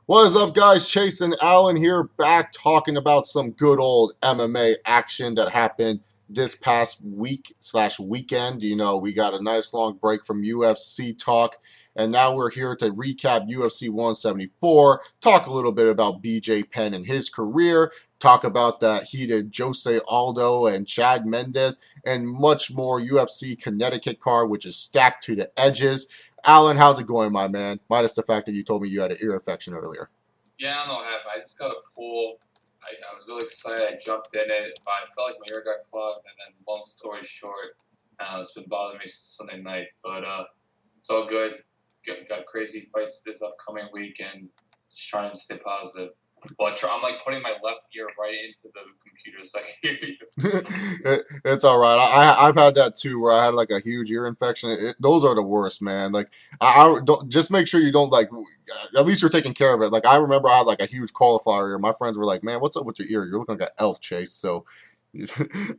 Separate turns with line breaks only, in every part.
What is up, guys? Chase and Allen here, back talking about some good old MMA action that happened this past week/weekend. We got a nice long break from UFC talk, and now we're here to recap UFC 174, talk a little bit about BJ Penn and his career, talk about that heated Jose Aldo and Chad Mendes, and much more UFC Connecticut card, which is stacked to the edges. Alan, how's it going, my man? Minus the fact that you told me you had an ear infection earlier.
Yeah, I don't know what happened. I just got a pool. I was really excited. I jumped in it, but I felt like my ear got clogged. And then, long story short, it's been bothering me since Sunday night. But it's all good. Got crazy fights this upcoming weekend. Just trying to stay positive. But I'm like putting my left ear right into the computer so I can hear you.
It's all right. I've had that too, where I had like a huge ear infection. Those are the worst, man. Like I don't just make sure you don't like. At least you're taking care of it. Like I remember I had like a huge cauliflower ear. My friends were like, "Man, what's up with your ear? You're looking like an elf, Chase." So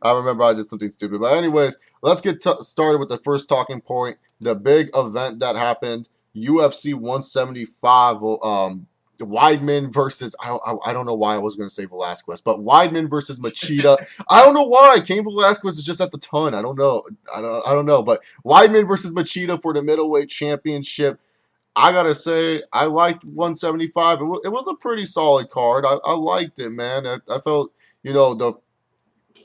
I remember I did something stupid. But anyways, let's get started with the first talking point. The big event that happened, UFC 175. Weidman versus I don't know why I was going to say Velasquez, but Weidman versus Machida. I don't know why. Cain Velasquez is just at the ton. I don't know. I don't know. But Weidman versus Machida for the middleweight championship. I gotta say, I liked 175. It was a pretty solid card. I liked it, man. I felt, the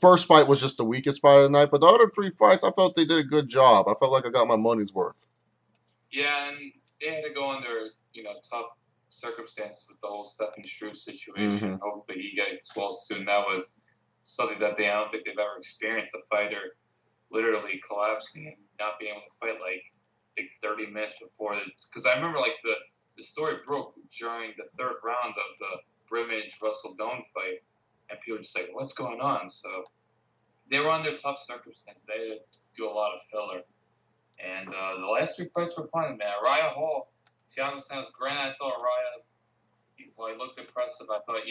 first fight was just the weakest fight of the night, but the other three fights, I felt they did a good job. I felt like I got my money's worth.
Yeah, and they had to go under tough circumstances with the whole Stephen Struve situation.
Mm-hmm.
Hopefully he gets well soon. That was something that I don't think they've ever experienced. A fighter literally collapsing and not being able to fight like 30 minutes before. Because I remember like the story broke during the third round of the Brimage Russell Doan fight, and people were just like, "What's going on?" So they were under tough circumstances. They had to do a lot of filler. And the last three fights were fun, man. Raya Hall, Thiago Santos, granted, I thought Raya, he looked impressive. I thought,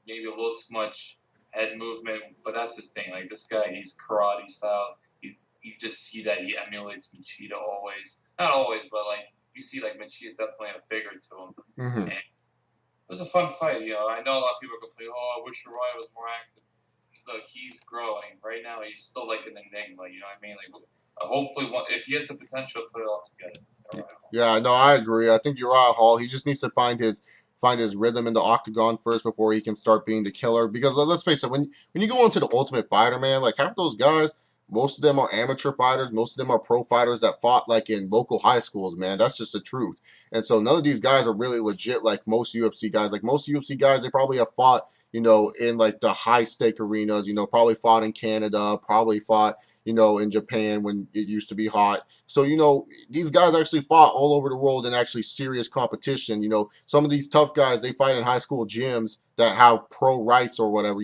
maybe a little too much head movement, but that's his thing. Like, this guy, he's karate style. You just see that he emulates Machida always. Not always, but, like, you see, like, Machida's definitely a figure to him.
Mm-hmm.
And it was a fun fight, I know a lot of people complain, I wish Raya was more active. Look, he's growing. Right now, he's still, like, an enigma, you know what I mean? Like, hopefully, if he has the potential to put it all together.
Yeah, no, I agree. I think Uriah Hall, he just needs to find his rhythm in the octagon first before he can start being the killer. Because let's face it, when you go into the Ultimate Fighter, man, like half those guys, most of them are amateur fighters, most of them are pro fighters that fought like in local high schools, man. That's just the truth. And so none of these guys are really legit like most UFC guys. Like most UFC guys, they probably have fought, in like the high stake arenas, probably fought in Canada, probably fought, in Japan when it used to be hot. So, these guys actually fought all over the world in actually serious competition. Some of these tough guys, they fight in high school gyms that have pro rights or whatever,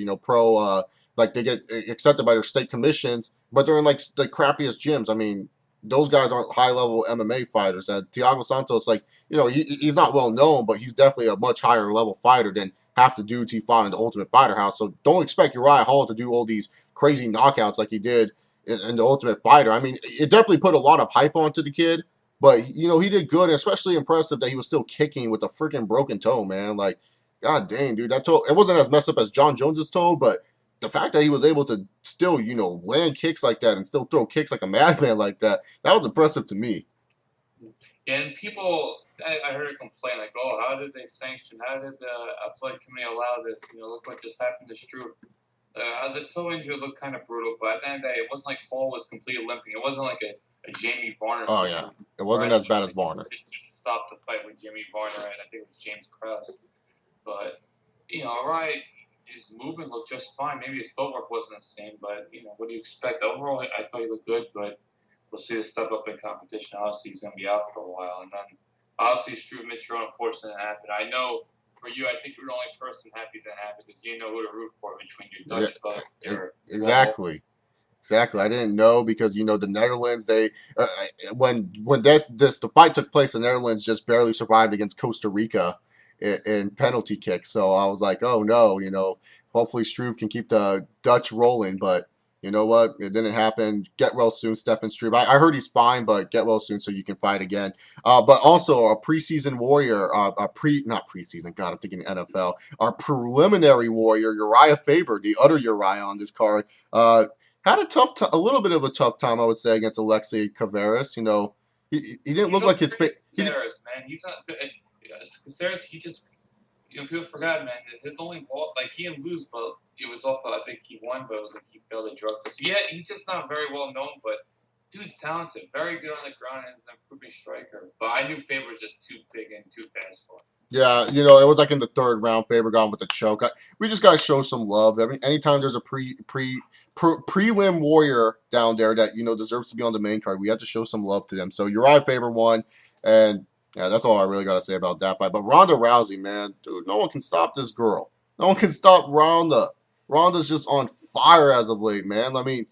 like they get accepted by their state commissions, but they're in like the crappiest gyms. I mean, those guys aren't high level MMA fighters. And Thiago Santos, like, he's not well known, but he's definitely a much higher level fighter than half the dudes he fought in the Ultimate Fighter house. So don't expect Uriah Hall to do all these crazy knockouts like he did in the Ultimate Fighter. I mean, it definitely put a lot of hype onto the kid, but he did good, and especially impressive that he was still kicking with a freaking broken toe, man. Like, god dang, dude, that toe, it wasn't as messed up as John Jones's toe, but the fact that he was able to still, land kicks like that and still throw kicks like a madman like that, that was impressive to me.
And people, I heard a complaint like, how did they sanction? How did the athletic committee allow this? Look what just happened to Struve. The toe injury looked kind of brutal, but at the end of the day, it wasn't like Hall was completely limping. It wasn't like a Jamie Varner
Oh yeah,
situation.
it wasn't
Right?
as bad as Barner.
Just stopped the fight with Jamie Varner, and I think it was James Krause. But, right, his movement looked just fine. Maybe his footwork wasn't the same, but, what do you expect? Overall, I thought he looked good, but we'll see the step up in competition. Obviously, he's going to be out for a while. And then, obviously, Struve missed your unfortunately didn't happen. I know for you, I think you're the only person happy that happened because you know who to root for between your
Yeah,
Dutch club and your well,
exactly. Exactly. I didn't know because the Netherlands, they when the fight took place, the Netherlands just barely survived against Costa Rica in penalty kicks. So I was like, oh no, hopefully Struve can keep the Dutch rolling. But you know what? It didn't happen. Get well soon, Stephen Struve. I heard he's fine, but get well soon so you can fight again. But also a preseason warrior, not preseason. God, I'm thinking NFL. Our preliminary warrior, Uriah Faber, the other Uriah on this card, had a little bit of a tough time, I would say, against Alexei Caceres. You know, he didn't
He's
look like his.
overrated, Caceres, man. He's not good. Caceres, he just people forgot, man. His only loss, like he didn't lose, but it was off. I think he won, but it was like he failed a drug test. Yeah, he's just not very well known, but dude's talented, very good on the ground, and is an improving striker. But I knew Faber was just too big and too fast for him.
Yeah, you know, it was like in the third round. Faber got him with a choke. We just gotta show some love. I mean, anytime there's a prelim warrior down there that deserves to be on the main card, we have to show some love to them. So Uriah Faber won, and yeah, that's all I really gotta say about that fight. But Ronda Rousey, man, dude, no one can stop this girl. No one can stop Ronda. Ronda's just on fire as of late, man. I mean,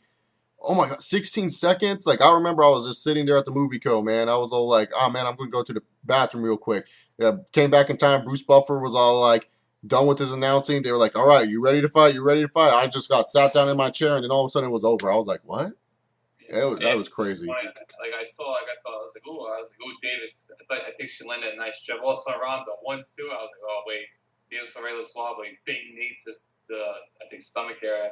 oh my god, 16 seconds. Like, I remember I was just sitting there at the movie co, man. I was all like, oh man, I'm gonna go to the bathroom real quick. Yeah, came back in time. Bruce Buffer was all like done with his announcing. They were like, all right, you ready to fight? You ready to fight? I just got sat down in my chair, and then all of a sudden it was over. I was like, what? That was crazy.
Funny. Like I saw, like I thought, I was like, ooh, Davis. I think she landed a nice jab. Also, Ronda 1-2. I was like, oh wait, Davis already looks wobbly. Big knee to I think stomach area.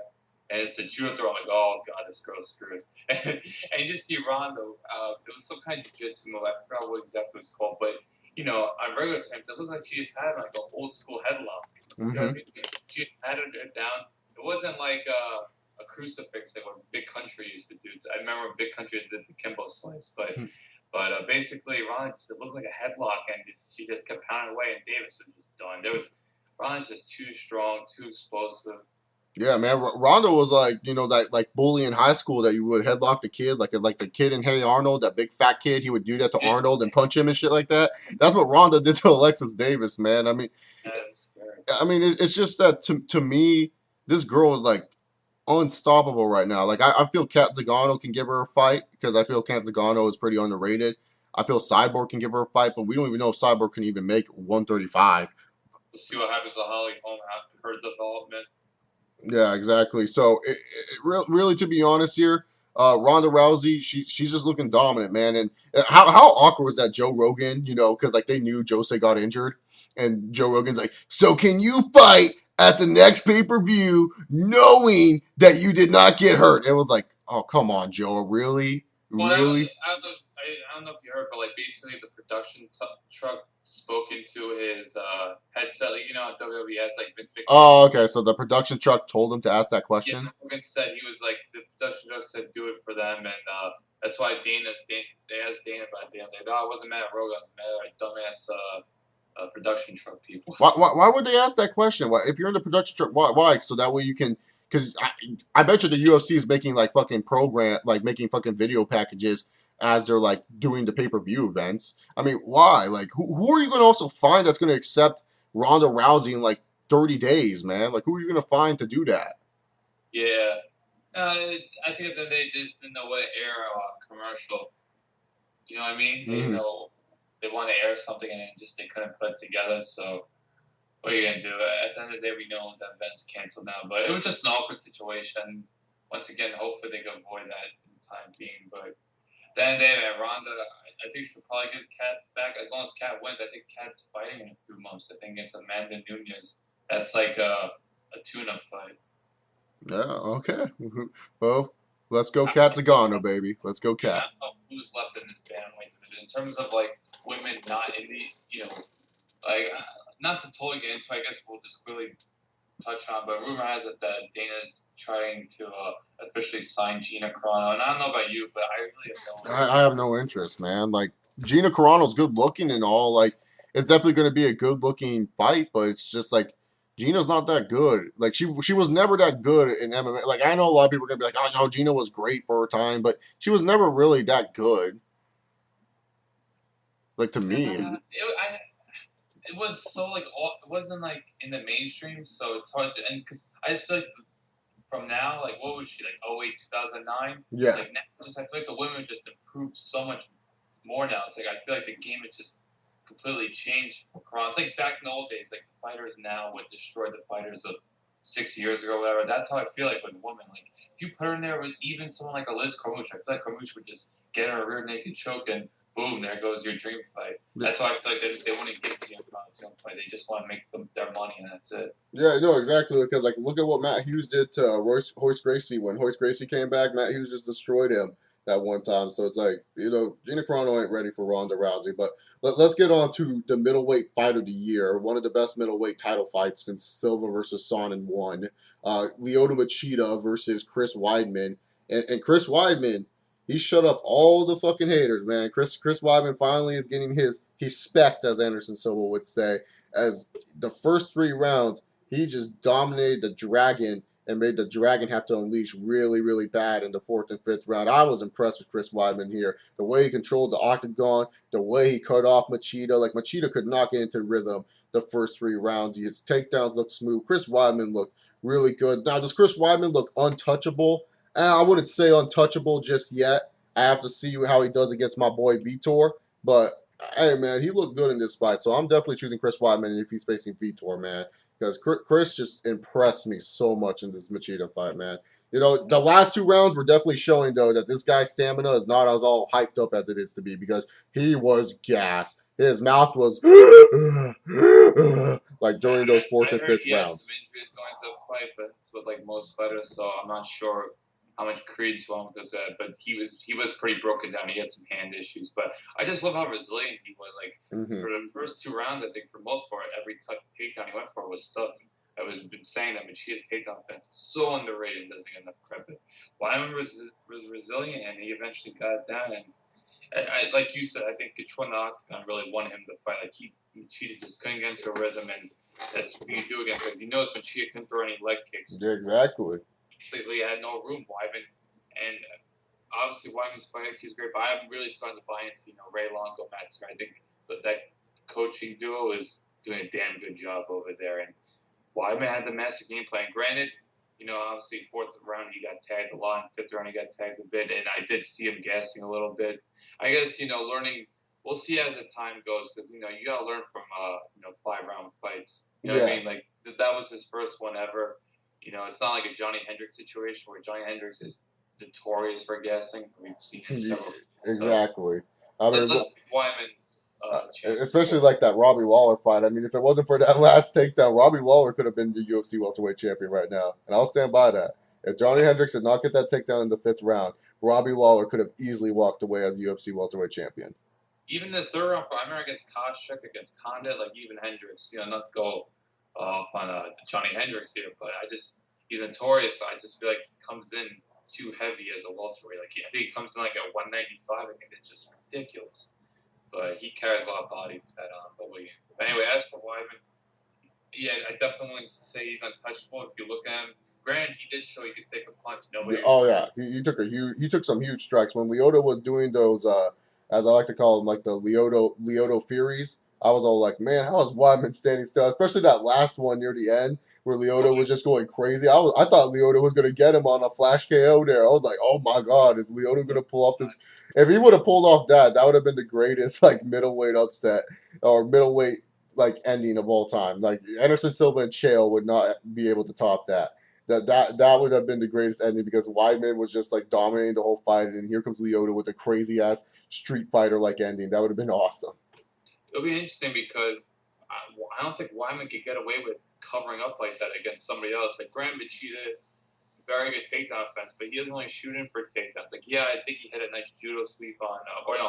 And it's a judo throw. I'm like, oh god, this girl's screwed. And you just see Ronda. There was some kind of jiu-jitsu move. I forgot what exactly it was called, but on regular times, it looked like she just had like an old school headlock. You know what I mean? She had her down. It wasn't like a crucifix that what Big Country used to do. I remember Big Country did the Kimbo slice, but basically Ronda just looked like a headlock, and she just kept pounding away, and Davis was just done. Ronda's just too strong, too explosive.
Yeah, man. Ronda was like, that like bully in high school that you would headlock the kid, like the kid in Hey Arnold, that big fat kid. He would do that to Arnold and punch him and shit like that. That's what Ronda did to Alexis Davis, man. It's just that to me, this girl is like unstoppable right now. Like, I feel Kat Zagano can give her a fight because I feel Kat Zagano is pretty underrated. I feel Cyborg can give her a fight, but we don't even know if Cyborg can even make 135.
We'll see what happens to Holly Holm after her development.
Yeah, exactly. So, really, to be honest here, Ronda Rousey, she's just looking dominant, man. And how awkward was that Joe Rogan? Because like they knew Jose got injured, and Joe Rogan's like, "So can you fight at the next pay-per-view knowing that you did not get hurt?" It was like, "Oh, come on, Joe, really,
Well,
really?"
I don't know if you heard, but like basically the production truck spoke into his headset. Like WWE has like Vince McMahon.
Oh, okay. So the production truck told him to ask that question.
Yeah, Hogan said he was like the production truck said do it for them, and that's why they asked Dana about it. Dana's like, no, I wasn't mad at Rogan, I was mad at dumbass production truck people.
Why would they ask that question? Why, if you're in the production truck, why? So that way you can, because I bet you the UFC is making like fucking making fucking video packages as they're like doing the pay-per-view events. I mean, why? Like, who are you going to also find that's going to accept Ronda Rousey in like 30 days, man? Like, who are you going to find to do that?
Yeah. I think that they just didn't know what to air a commercial. You know what I mean?
Mm-hmm.
They want to air something and they couldn't put it together. So what are you gonna do? At the end of the day, we know that event's canceled now. But it was just an awkward situation. Once again, hopefully they can avoid that in the time being. But at the end of the day, Ronda, I think she'll probably get Kat back as long as Kat wins. I think Kat's fighting in a few months. I think it's Amanda Nunes. That's like a tune-up fight.
Yeah. Okay. Well, let's go Kat Zagano, baby. Let's go Kat.
I don't know who's left in this bantamweight division in terms of like women not in the like not to totally get into. I guess we'll just quickly touch on, but rumor has it that Dana's trying to officially sign Gina Carano, and I don't know about you, but I really have no interest.
I have no interest, man. Like, Gina Carano's good looking and all. Like, it's definitely going to be a good looking fight, but it's just like Gina's not that good. Like, she was never that good in MMA. Like, I know a lot of people are going to be like, oh no, Gina was great for her time, but she was never really that good. Like, to me.
It was so like it wasn't like in the mainstream, so it's hard to, and because I just feel like from now, like what was she like 08, 2009?
Yeah.
Like now, I feel like the women just improved so much more now. It's like I feel like the game has just completely changed for It's like back in the old days, like the fighters now would destroy the fighters of 6 years ago, or whatever. That's how I feel like with women. Like if you put her in there with even someone like a Liz Carmouche, I feel like Carmouche would just get her a rear naked choke and boom, there goes your dream fight. That's why I feel like they wouldn't give the Improv fight. They just want to make them their money and that's it.
Yeah, no, exactly. Because like, look at what Matt Hughes did to Hoist Gracie when Hoist Gracie came back. Matt Hughes just destroyed him that one time. So it's like, Gina Carano ain't ready for Ronda Rousey. But let's get on to the middleweight fight of the year. One of the best middleweight title fights since Silva versus Sonnen won. Lyoto Machida versus Chris Weidman, and Chris Weidman. He shut up all the fucking haters, man. Chris Weidman finally is getting his spect, as Anderson Silva would say, as the first 3 rounds he just dominated the Dragon and made the Dragon have to unleash really, really bad in the 4th and 5th round. I was impressed with Chris Weidman here. The way he controlled the octagon, the way he cut off Machida. Like, Machida could not get into rhythm the first 3 rounds. His takedowns looked smooth. Chris Weidman looked really good. Now, does Chris Weidman look untouchable? I wouldn't say untouchable just yet. I have to see how he does against my boy Vitor. But, hey, man, he looked good in this fight. So I'm definitely choosing Chris Weidman if he's facing Vitor, man, because Chris just impressed me so much in this Machida fight, man. The last 2 rounds were definitely showing, though, that this guy's stamina is not as all hyped up as it is to be, because he was gassed. His mouth was like during those 4th
I
and
heard
5th
he had some
rounds.
injuries going to the fight, but it's with like most fighters, so I'm not sure how much credence will goes that. But he was pretty broken down. He had some hand issues, but I just love how resilient he was. Like
Mm-hmm.
for the first 2 rounds, I think for most part, every takedown he went for was stuffed. I was been saying that Machia's takedown defense is so underrated and doesn't get enough credit. Wyman was resilient and he eventually got it down. And like you said, I think Control the Octagon really won him the fight. Like Machida just couldn't get into a rhythm, and that's what you do against because he knows Machida couldn't throw any leg kicks.
Yeah, exactly.
Basically, had no room. Wyman and obviously Wyman's fight IQ is great, but I'm really starting to buy into Ray Longo, Matt Serra. I think that coaching duo is doing a damn good job over there, and Wyman had the master game plan. Granted, obviously 4th round he got tagged a lot, and 5th round he got tagged a bit, and I did see him gassing a little bit. I guess learning. We'll see as the time goes because you gotta learn from 5-round fights. You know what I
Yeah.
mean? Like that was his first one ever. It's not like a Johnny Hendricks situation where Johnny Hendricks is notorious for gassing. We've seen it several times.
Exactly. I mean,
Let's pick Wyman chance.
especially like that Robbie Lawler fight. I mean, if it wasn't for that last takedown, Robbie Lawler could have been the UFC welterweight champion right now, and I'll stand by that. If Johnny Hendricks did not get that takedown in the 5th round, Robbie Lawler could have easily walked away as UFC welterweight champion.
Even the 3rd round fight, I remember against Koscheck, against Condit, like even Hendricks, not to go off on Johnny Hendricks here, but he's notorious. So I just feel like he comes in too heavy as a welterweight. Like I think he comes in like at 195. I think it's just ridiculous. But he carries a lot of body at the weight. But anyway, as for Wyman, yeah, I definitely say he's untouchable. If you look at him, granted, he did show he could take a punch. Nobody.
Oh yeah, he took some huge strikes when Lyoto was doing those as I like to call them, like the Lyoto Furies. I was all like, man, how is Wyman standing still? Especially that last one near the end where Lyoto was just going crazy. I thought Lyoto was gonna get him on a flash KO there. I was like, oh my god, is Lyoto gonna pull off this? If he would have pulled off that would have been the greatest like middleweight upset or middleweight like ending of all time. Like Anderson Silva and Chael would not be able to top that. That would have been the greatest ending because Weidman was just like dominating the whole fight, and here comes Lyoto with a crazy ass Street Fighter like ending. That would have been awesome.
It'll be interesting because I don't think Wyman could get away with covering up like that against somebody else. Like Graham Machida, very good takedown offense, but he doesn't really shoot in for takedowns. Like, yeah, I think he hit a nice judo sweep on,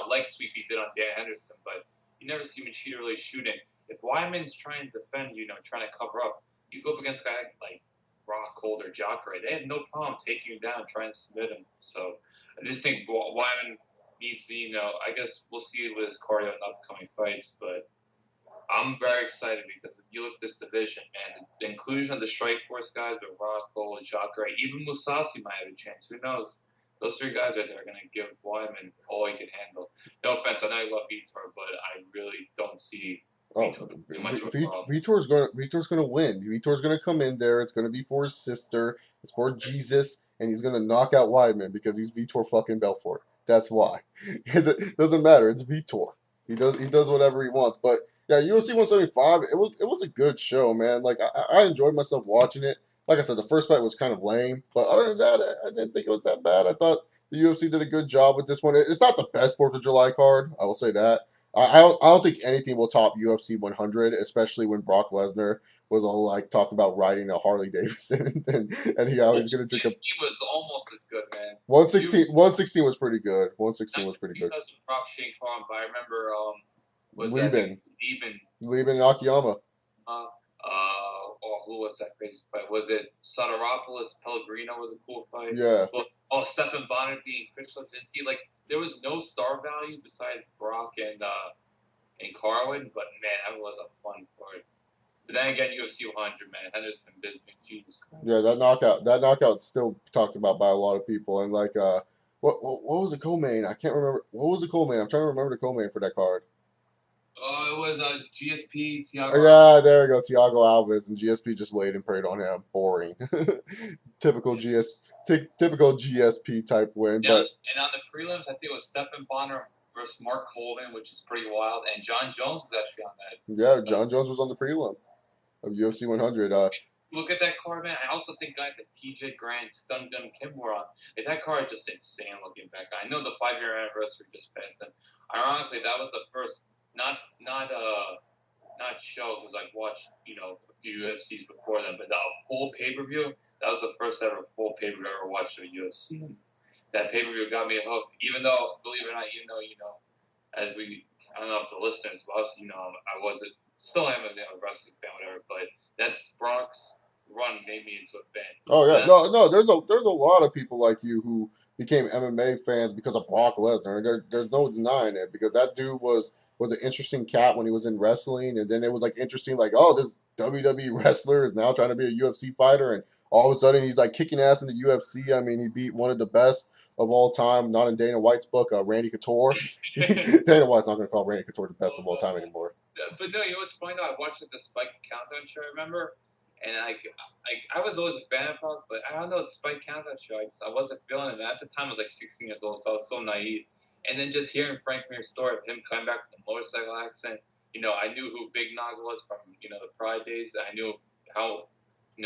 leg sweep he did on Dan Henderson, but you never see Machida really shooting. If Wyman's trying to defend, trying to cover up, you go up against a guy like Rockhold or Jacare, they have no problem taking you down, trying to submit him. So I just think Wyman needs to, I guess we'll see with his cardio in upcoming fights, but I'm very excited because if you look at this division, man, the inclusion of the Strikeforce guys with Rockhold and Jacare, even Musasi might have a chance. Who knows? Those 3 guys right there are going to give Wyman all he can handle. No offense, I know you love Vitor, but I really don't see too much of a problem.
Vitor's gonna win. Vitor's gonna come in there. It's gonna be for his sister. It's for Jesus, and he's gonna knock out Weidman because he's Vitor fucking Belfort. That's why. It doesn't matter. It's Vitor. He does whatever he wants. But yeah, UFC 175. It was a good show, man. Like I enjoyed myself watching it. like I said, the first fight was kind of lame, but other than that, I didn't think it was that bad. I thought the UFC did a good job with this one. It's not the best Fourth of July card, I will say that. I don't think anything will top UFC 100, especially when Brock Lesnar was all like talking about riding a Harley Davidson, and he
Well,
always going to take a
16 was almost as good, man. You
116 was pretty good. 116
not
was pretty good.
because of Rock Shane Kong, but I remember was that nigga
Lieben,
Eben
Lieben and Akiyama.
or who was that crazy fight? Was it Soteropoulos Pellegrino was a cool fight?
Yeah,
Well, Stephan Bonner being Chris Lesinski. Like there was no star value besides Brock and Carwin, but man, that was a fun fight. But then again, UFC 100, man, Henderson, Bismuth, Jesus Christ.
yeah, that knockout's still talked about by a lot of people. And like, what was the co-main? I can't remember. What was the co-main? I'm trying to remember the co-main for that card.
Oh, it was GSP,
Oh,
Thiago Alves.
yeah, there we go. Thiago Alves and GSP just laid and prayed on him. Boring. typical typical GSP type win.
Yeah,
But
and on the prelims, I think it was Stephan Bonner versus Mark Colvin, which is pretty wild, and John Jones is actually on that.
yeah, John Jones was on the prelim of UFC 100.
Look at that card, man. I also think guys like TJ Grant, Stun Gun Kim were on. Like, that card is just insane looking back. I know the 5-year anniversary just passed, and ironically, that was the first not show because I've watched a few UFCs before them, but the full pay per view. That was the first ever full pay per view I ever watched of UFC. That pay per view got me hooked. Even though, believe it or not, as I don't know if the listeners, but us, I wasn't, still am a wrestling fan, whatever. But that's Brock's run made me into a fan.
Oh yeah,
Then,
no, there's a lot of people like you who became MMA fans because of Brock Lesnar. There's no denying it because that dude was an interesting cat when he was in wrestling, and then it was like interesting, like oh, this WWE wrestler is now trying to be a UFC fighter, and all of a sudden he's like kicking ass in the UFC. I mean, he beat one of the best of all time, not in Dana White's book, Randy Couture. Dana White's not going to call Randy Couture the best of all time anymore.
but no, what's funny though? I watched the Spike Countdown show, remember? And I was always a fan of Brock, but I don't know the Spike Countdown show. I wasn't feeling it. At the time, I was like 16 years old, so I was so naive. And then just hearing Frank Mir's story of him coming back with the motorcycle accident, I knew who Big Nog was from the Pride days. I knew how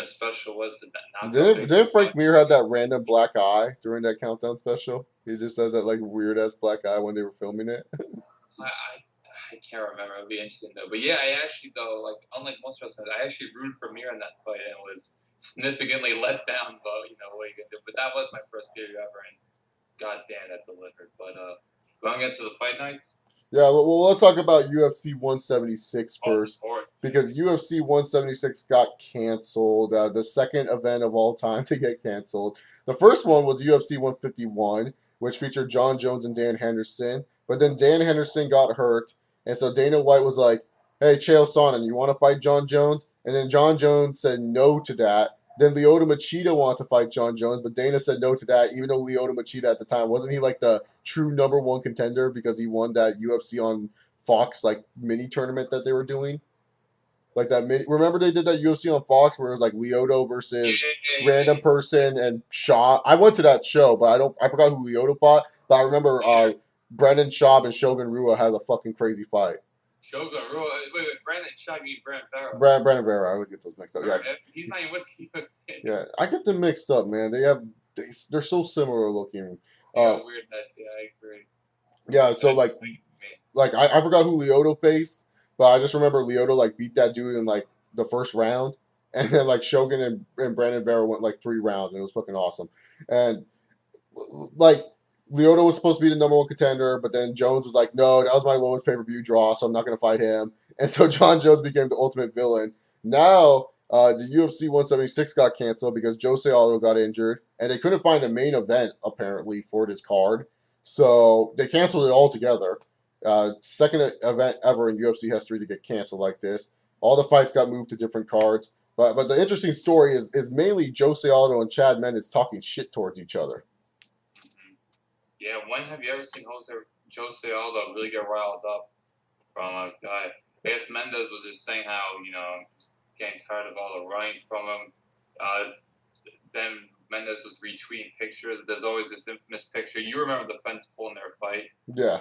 special it was to knock out Big
Didn't
Nog.
Frank Mir have that random black eye during that countdown special? He just had that like weird ass black eye when they were filming it.
I can't remember. It'd be interesting though. But yeah, I actually though, like unlike most wrestlers, I actually rooted for Mir in that fight and was significantly let down. But what are you gonna do? But that was my first period ever, and god damn, that delivered. But going into the fight nights.
Yeah, well, let's talk about UFC 176
Oh,
first because UFC 176 got canceled. The second event of all time to get canceled. The first one was UFC 151, which featured John Jones and Dan Henderson. But then Dan Henderson got hurt, and so Dana White was like, "Hey, Chael Sonnen, you want to fight John Jones?" And then John Jones said no to that. Then Lyoto Machida wanted to fight John Jones, but Dana said no to that, even though Lyoto Machida at the time wasn't he like the true number one contender because he won that UFC on Fox like mini tournament that they were doing. Like that mini. Remember they did that UFC on Fox where it was like Lyoto versus random person and Shaw. I went to that show, but I forgot who Lyoto fought. But I remember Brendan Schaub and Shogun Rua had a fucking crazy fight.
Shogun Rua. Wait, Brandon Shaw, you mean Brandon Barrow?
Brandon Vera. I always get those mixed up. Yeah,
He's not even with the UFC.
yeah. I get them mixed up, man. They're so similar looking.
Weird heads. Yeah, I agree.
Yeah, so like I forgot who Lyoto faced, but I just remember Lyoto like beat that dude in like the first round, and then like Shogun and Brandon Vera went like 3 rounds, and it was fucking awesome. And like Lyoto was supposed to be the number one contender, but then Jones was like, no, that was my lowest pay per view draw, so I'm not gonna fight him. And so John Jones became the ultimate villain. Now the UFC 176 got canceled because Jose Aldo got injured, and they couldn't find a main event apparently for this card, so they canceled it altogether. Second event ever in UFC history to get canceled like this. All the fights got moved to different cards. But the interesting story is mainly Jose Aldo and Chad Mendes talking shit towards each other.
Yeah, when have you ever seen Jose Aldo really get riled up from a guy? I guess Mendes was just saying how, getting tired of all the running from him. Then Mendes was retweeting pictures. There's always this infamous picture. You remember the fence pulling their fight?
Yeah.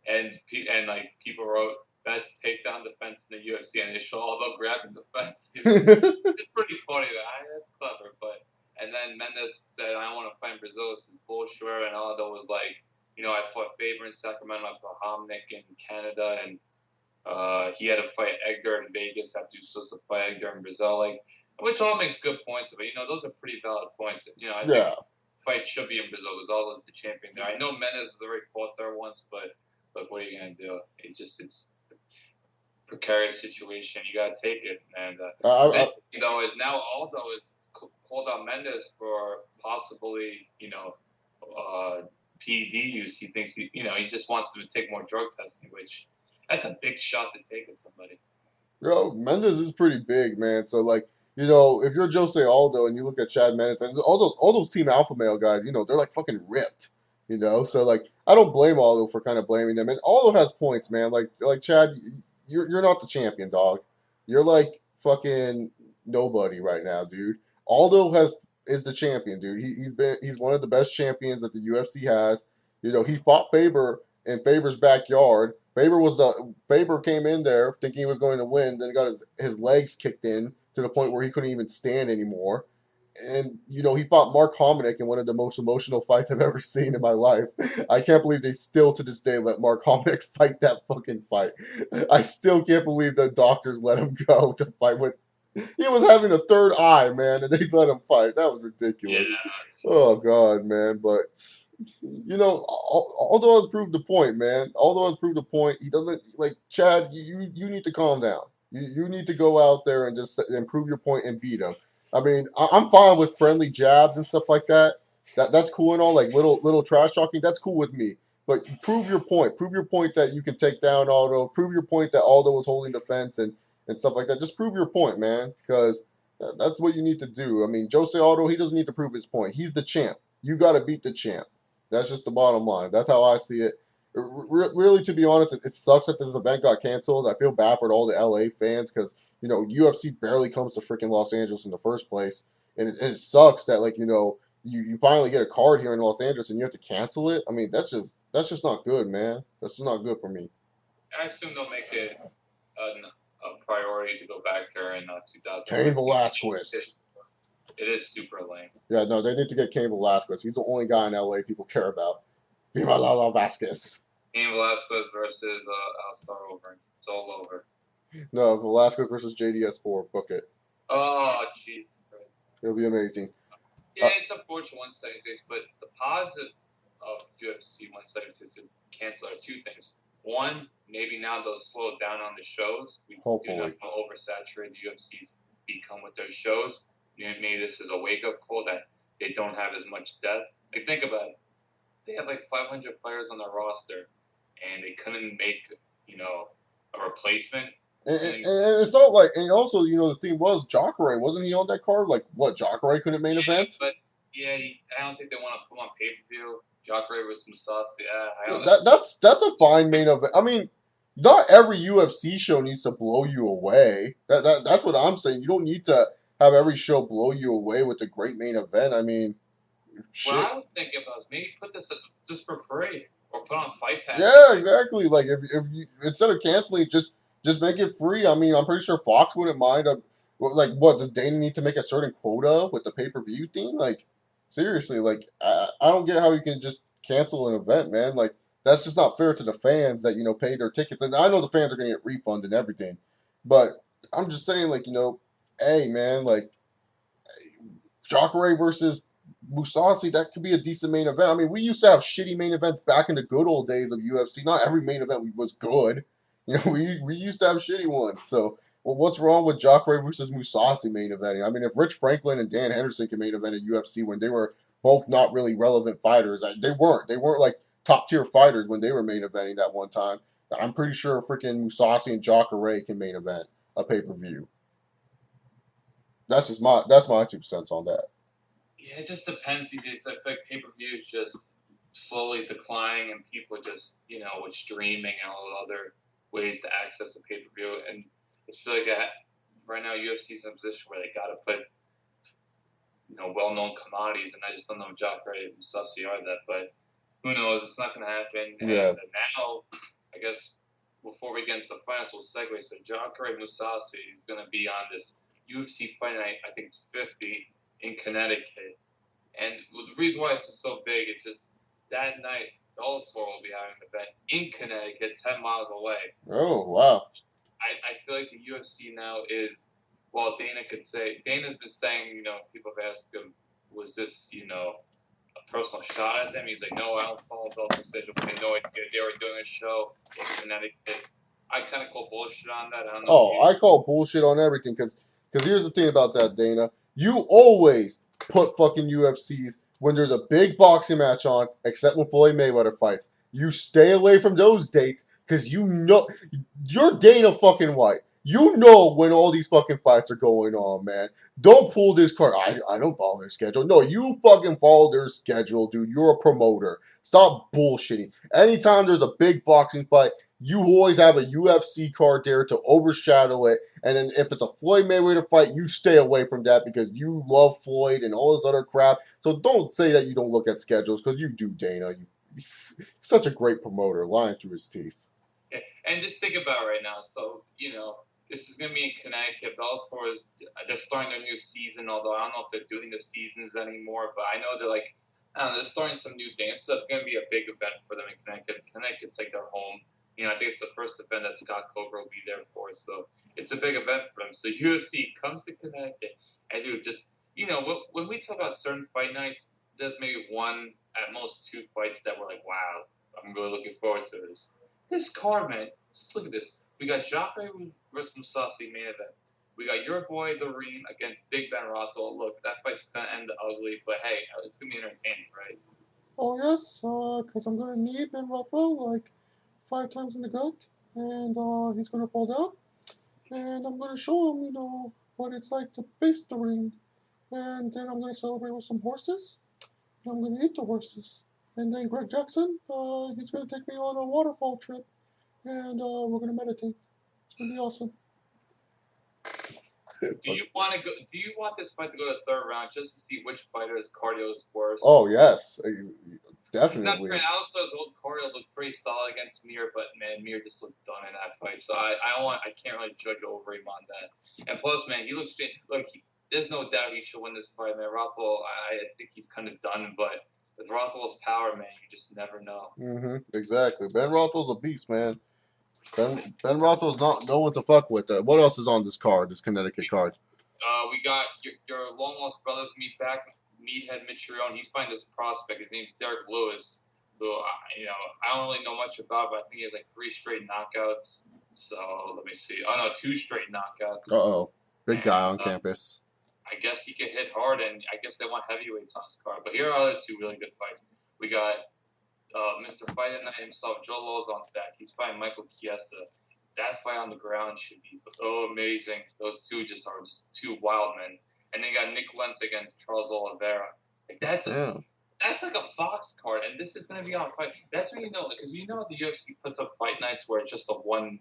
And like people wrote best takedown defense in the UFC, and they show Aldo grabbing the fence.
Yeah,
It's pretty funny. That's clever, but and then Mendes said, "I want to fight in Brazil. This is bullshit." And Aldo was like, I fought Faber in Sacramento, I fought Homnick in Canada, and he had to fight Edgar in Vegas after he was supposed to fight Edgar in Brazil. Like, which all makes good points, but those are pretty valid points. I think fight should be in Brazil because Aldo's the champion there. I know Mendes has already fought there once, but look, what are you gonna do? It's a precarious situation. You gotta take it. And is now Aldo is called out Mendes for possibly PED use. He thinks he just wants to take more drug testing, which that's a big shot to take at somebody.
Yo, Mendes is pretty big, man. So like, if you're Jose Aldo and you look at Chad Mendes and all those Team Alpha Male guys, they're like fucking ripped. So like I don't blame Aldo for kind of blaming them. And Aldo has points, man. Like Chad, you're not the champion, dog. You're like fucking nobody right now, dude. Aldo is the champion, dude. He's one of the best champions that the UFC has. He fought Faber in Faber's backyard. Faber came in there thinking he was going to win, then got his legs kicked in to the point where he couldn't even stand anymore. And he fought Mark Hominick in one of the most emotional fights I've ever seen in my life. I can't believe they still to this day let Mark Hominick fight that fucking fight. I still can't believe the doctors let him go to fight with. He was having a third eye, man, and they let him fight. That was ridiculous.
Yeah.
Oh God, man, but Aldo has proved the point, man. Aldo has proved the point. He doesn't like Chad. You need to calm down. You need to go out there and just improve your point and beat him. I mean, I'm fine with friendly jabs and stuff like that. That's cool and all. Like little trash talking. That's cool with me. But prove your point. Prove your point that you can take down Aldo. Prove your point that Aldo was holding the fence and stuff like that. Just prove your point, man. Because that's what you need to do. I mean, Jose Aldo, he doesn't need to prove his point. He's the champ. You got to beat the champ. That's just the bottom line. That's how I see it. Really, to be honest, it sucks that this event got canceled. I feel bad for all the LA fans because UFC barely comes to freaking Los Angeles in the first place, and it sucks that you finally get a card here in Los Angeles and you have to cancel it. I mean, that's just not good, man. That's just not good for me.
I assume they'll make it a priority to go back there in
Cain
2015.
Velasquez.
It is super lame.
Yeah, no, they need to get Cain Velasquez. He's the only guy in LA people care about. Viva la Vasquez.
Cain Velasquez versus Al over. It's all over.
No, Velasquez versus JDS4. Book it.
Oh, Jesus Christ.
It'll be amazing.
Yeah, it's unfortunate 176, but the positive of UFC 176 is cancel are two things. One, maybe now they'll slow down on the shows. We
Hopefully.
do not want to oversaturate the UFC's become with their shows. Maybe this is a wake-up call that they don't have as much depth. Like, think about it. They had like 500 players on their roster, and they couldn't make, a replacement.
And it's not like, and also, the thing was, Jacare, wasn't he on that card? Like, what, Jacare couldn't main event?
But, yeah, I don't think they want to put him on pay-per-view. Jacare versus Musasi.
That's a fine main event. I mean, not every UFC show needs to blow you away. That's what I'm saying. You don't need to have every show blow you away with a great main event. I mean, shit.
What I would think about is maybe put this just for free or put on Fight Pass.
Yeah, exactly. Like if you instead of canceling, just make it free. I mean, I'm pretty sure Fox wouldn't mind. Like, what does Dana need to make a certain quota with the pay per view thing? Like, seriously, like I don't get how you can just cancel an event, man. Like that's just not fair to the fans that pay their tickets. And I know the fans are gonna get refunded and everything, but I'm just saying, like hey man, like Jacare versus Musasi, that could be a decent main event. I mean, we used to have shitty main events back in the good old days of UFC. Not every main event was good. We used to have shitty ones. So, well, what's wrong with Jacare versus Musasi main eventing? I mean, if Rich Franklin and Dan Henderson can main event at UFC when they were both not really relevant fighters, they weren't. They weren't like top tier fighters when they were main eventing that one time. I'm pretty sure freaking Musasi and Jacare can main event a pay per view. That's my 2 cents on that.
Yeah, it just depends these days. I feel like pay-per-view is just slowly declining, and people just, with streaming and all other ways to access the pay-per-view. And I feel like right now UFC is in a position where they got to put, well-known commodities, and I just don't know if Jacare and Musasi are that. But who knows? It's not going to happen.
Yeah.
And now, I guess before we get into the finals, we'll segue. So Jacare Musasi is going to be on this UFC fight night. I think it's 50 in Connecticut. And the reason why this is so big, it's just that night, Bellator will be having an event in Connecticut, 10 miles away.
Oh, wow.
I feel like the UFC now is, well, Dana could say, Dana's been saying, people have asked him, was this, a personal shot at them? He's like, no, I don't follow Bellator schedule. They had no idea they were doing a show in Connecticut. I kind of call bullshit on that. I don't know if
Oh,
you.
I call bullshit on everything because here's the thing about that, Dana. You always put fucking UFCs when there's a big boxing match on, except when Floyd Mayweather fights. You stay away from those dates because you know you're Dana fucking White. You know when all these fucking fights are going on, man. Don't pull this card. I don't follow their schedule. No, you fucking follow their schedule, dude. You're a promoter. Stop bullshitting. Anytime there's a big boxing fight, you always have a UFC card there to overshadow it. And then if it's a Floyd Mayweather fight, you stay away from that because you love Floyd and all this other crap. So don't say that you don't look at schedules because you do, Dana. Such a great promoter, lying through his teeth.
Yeah. And just think about it right now. So, this is going to be in Connecticut. Bellator they're starting their new season, although I don't know if they're doing the seasons anymore, but I know they're starting some new things. So it's going to be a big event for them in Connecticut. Connecticut's like their home. I think it's the first event that Scott Coker will be there for. So it's a big event for them. So UFC comes to Connecticut, and dude, just, when we talk about certain fight nights, there's maybe one, at most two fights that we're like, wow, I'm really looking forward to this. This card, man, just look at this. We got Jacare versus Musasi main event. We got your boy, the Reem, against Big Ben Rothwell. Look, that fight's going to end ugly, but hey, it's going to be entertaining, right?
Oh, yes, because I'm going to knee Ben Rothwell like 5 times in the gut, and he's going to fall down. And I'm going to show him, what it's like to face the ring. And then I'm going to celebrate with some horses. And I'm going to eat the horses. And then Greg Jackson, he's going to take me on a waterfall trip. And we're going to meditate. It's going to be awesome.
Do you want to go? Do you want this fight to go to the third round just to see which fighter's cardio is worse?
Oh, yes.
Not
Definitely.
granted, Alistair's old cardio looked pretty solid against Mir, but man, Mir just looked done in that fight. So I can't really judge over him on that. And plus, man, he looks there's no doubt he should win this fight, man. Rothwell, I think he's kind of done, but with Rothwell's power, man, you just never know.
Exactly. Ben Rothwell's a beast, man. Ben Rothwell's not no one to fuck with. What else is on this card? This Connecticut card.
We got your long lost brothers meet back. Meathead Mitrione. He's fighting this prospect. His name's Derek Lewis. Who I don't really know much about, but I think he has like 3 straight knockouts. So let me see. Oh no, 2 straight knockouts.
Uh-oh. Big guy on campus.
I guess he could hit hard, and I guess they want heavyweights on his card. But here are other 2 really good fights. We got Mr. Fight at Night himself, Joe Lozon's back. He's fighting Michael Chiesa. That fight on the ground should be amazing. Those 2 are just 2 wild men. And then you got Nick Lentz against Charles Oliveira. Like that's like a Fox card, and this is going to be on fight. That's when because the UFC puts up fight nights where it's just a one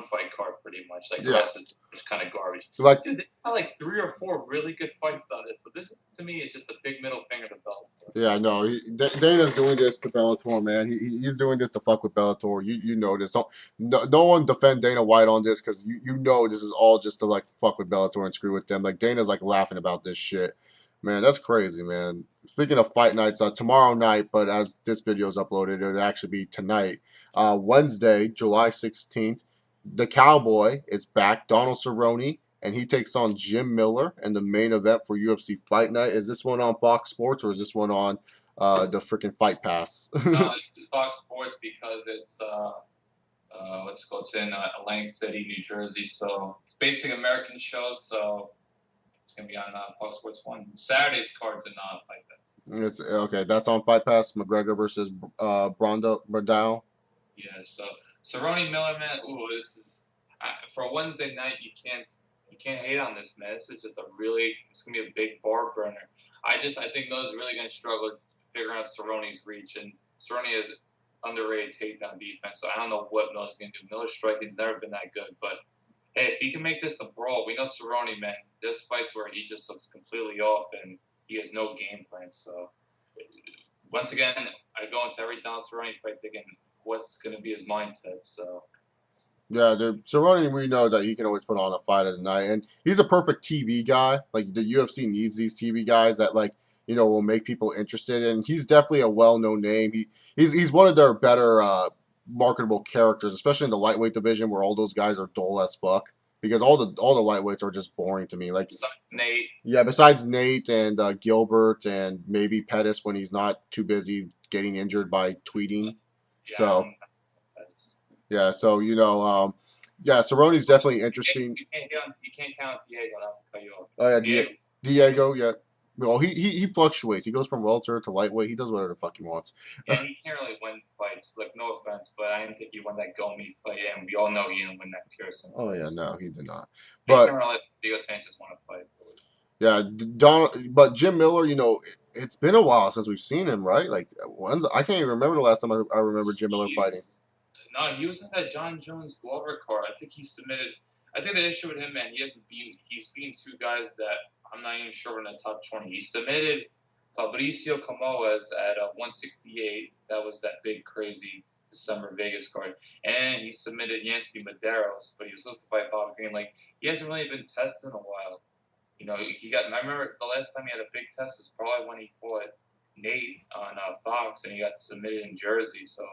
fight card pretty much. Like the rest is just kind of garbage. Dude, they got like 3 or 4 really good fights on this. So this is, to me, it's just a big middle finger to Bellator.
Yeah, no, Dana's doing this to Bellator, man. He's doing this to fuck with Bellator. You know this. No one defend Dana White on this because you know this is all just to like fuck with Bellator and screw with them. Like Dana's like laughing about this shit. Man, that's crazy, man. Speaking of fight nights, tomorrow night, but as this video is uploaded, it'll actually be tonight. Wednesday, July 16th, the Cowboy is back, Donald Cerrone, and he takes on Jim Miller in the main event for UFC Fight Night. Is this one on Fox Sports or is this one on the freaking Fight Pass?
No, this is Fox Sports because it's it's in Atlantic City, New Jersey. So it's basically an American show. So it's gonna be on Fox Sports 1. Saturday's cards are not Fight Pass.
It's okay. That's on Fight Pass. McGregor versus Brandao.
Yeah. So Cerrone Miller, man. Ooh, this is for a Wednesday night. You can't hate on this, man. This is just it's gonna be a big bar burner. I think Miller's really gonna struggle figuring out Cerrone's reach, and Cerrone is underrated takedown defense. So I don't know what Miller's gonna do. Miller's striking's never been that good, but hey, if he can make this a brawl, we know Cerrone, man. There's fights where he just looks completely off and he has no game plan. So once again, I go into every Donald Cerrone fight thinking what's going to be his mindset. So
Yeah, Cerrone, we know that he can always put on a fight of the night, and he's a perfect TV guy. Like the UFC needs these TV guys that will make people interested, and he's definitely a well-known name. He's one of their better marketable characters, especially in the lightweight division where all those guys are dull as fuck. Because all the lightweights are just boring to me. Like
Besides Nate.
yeah, besides Nate and Gilbert and maybe Pettis when he's not too busy getting injured by tweeting.
Yeah, I
So
don't. That's,
yeah, so yeah, Cerrone's definitely interesting.
you can't count Diego. Not to cut you off.
Oh yeah,
Diego.
Diego. Yeah, well he fluctuates. He goes from welter to lightweight. He does whatever the fuck he wants.
Yeah, he can't really win fights. Like, no offense, but I didn't think he won that Gomi fight, and we all know he didn't win that Pearson
Oh
fight.
yeah,
So
no, he did not.
I can't
But
really let Diego Sanchez win a fight.
yeah, but Jim Miller, it's been a while since we've seen him, right? Like I can't even remember the last time I remember Jim Miller fighting.
He's no, he was in that John Jones Glover card. I think he submitted. I think the issue with him, man, he's beaten two guys that I'm not even sure in the top 20. He submitted Fabricio Camoes at 168. That was that big crazy December Vegas card, and he submitted Yancy Medeiros, but he was supposed to fight Bob Green. Like, he hasn't really been tested in a while. He got. I remember the last time he had a big test was probably when he fought Nate on Fox, and he got submitted in Jersey. So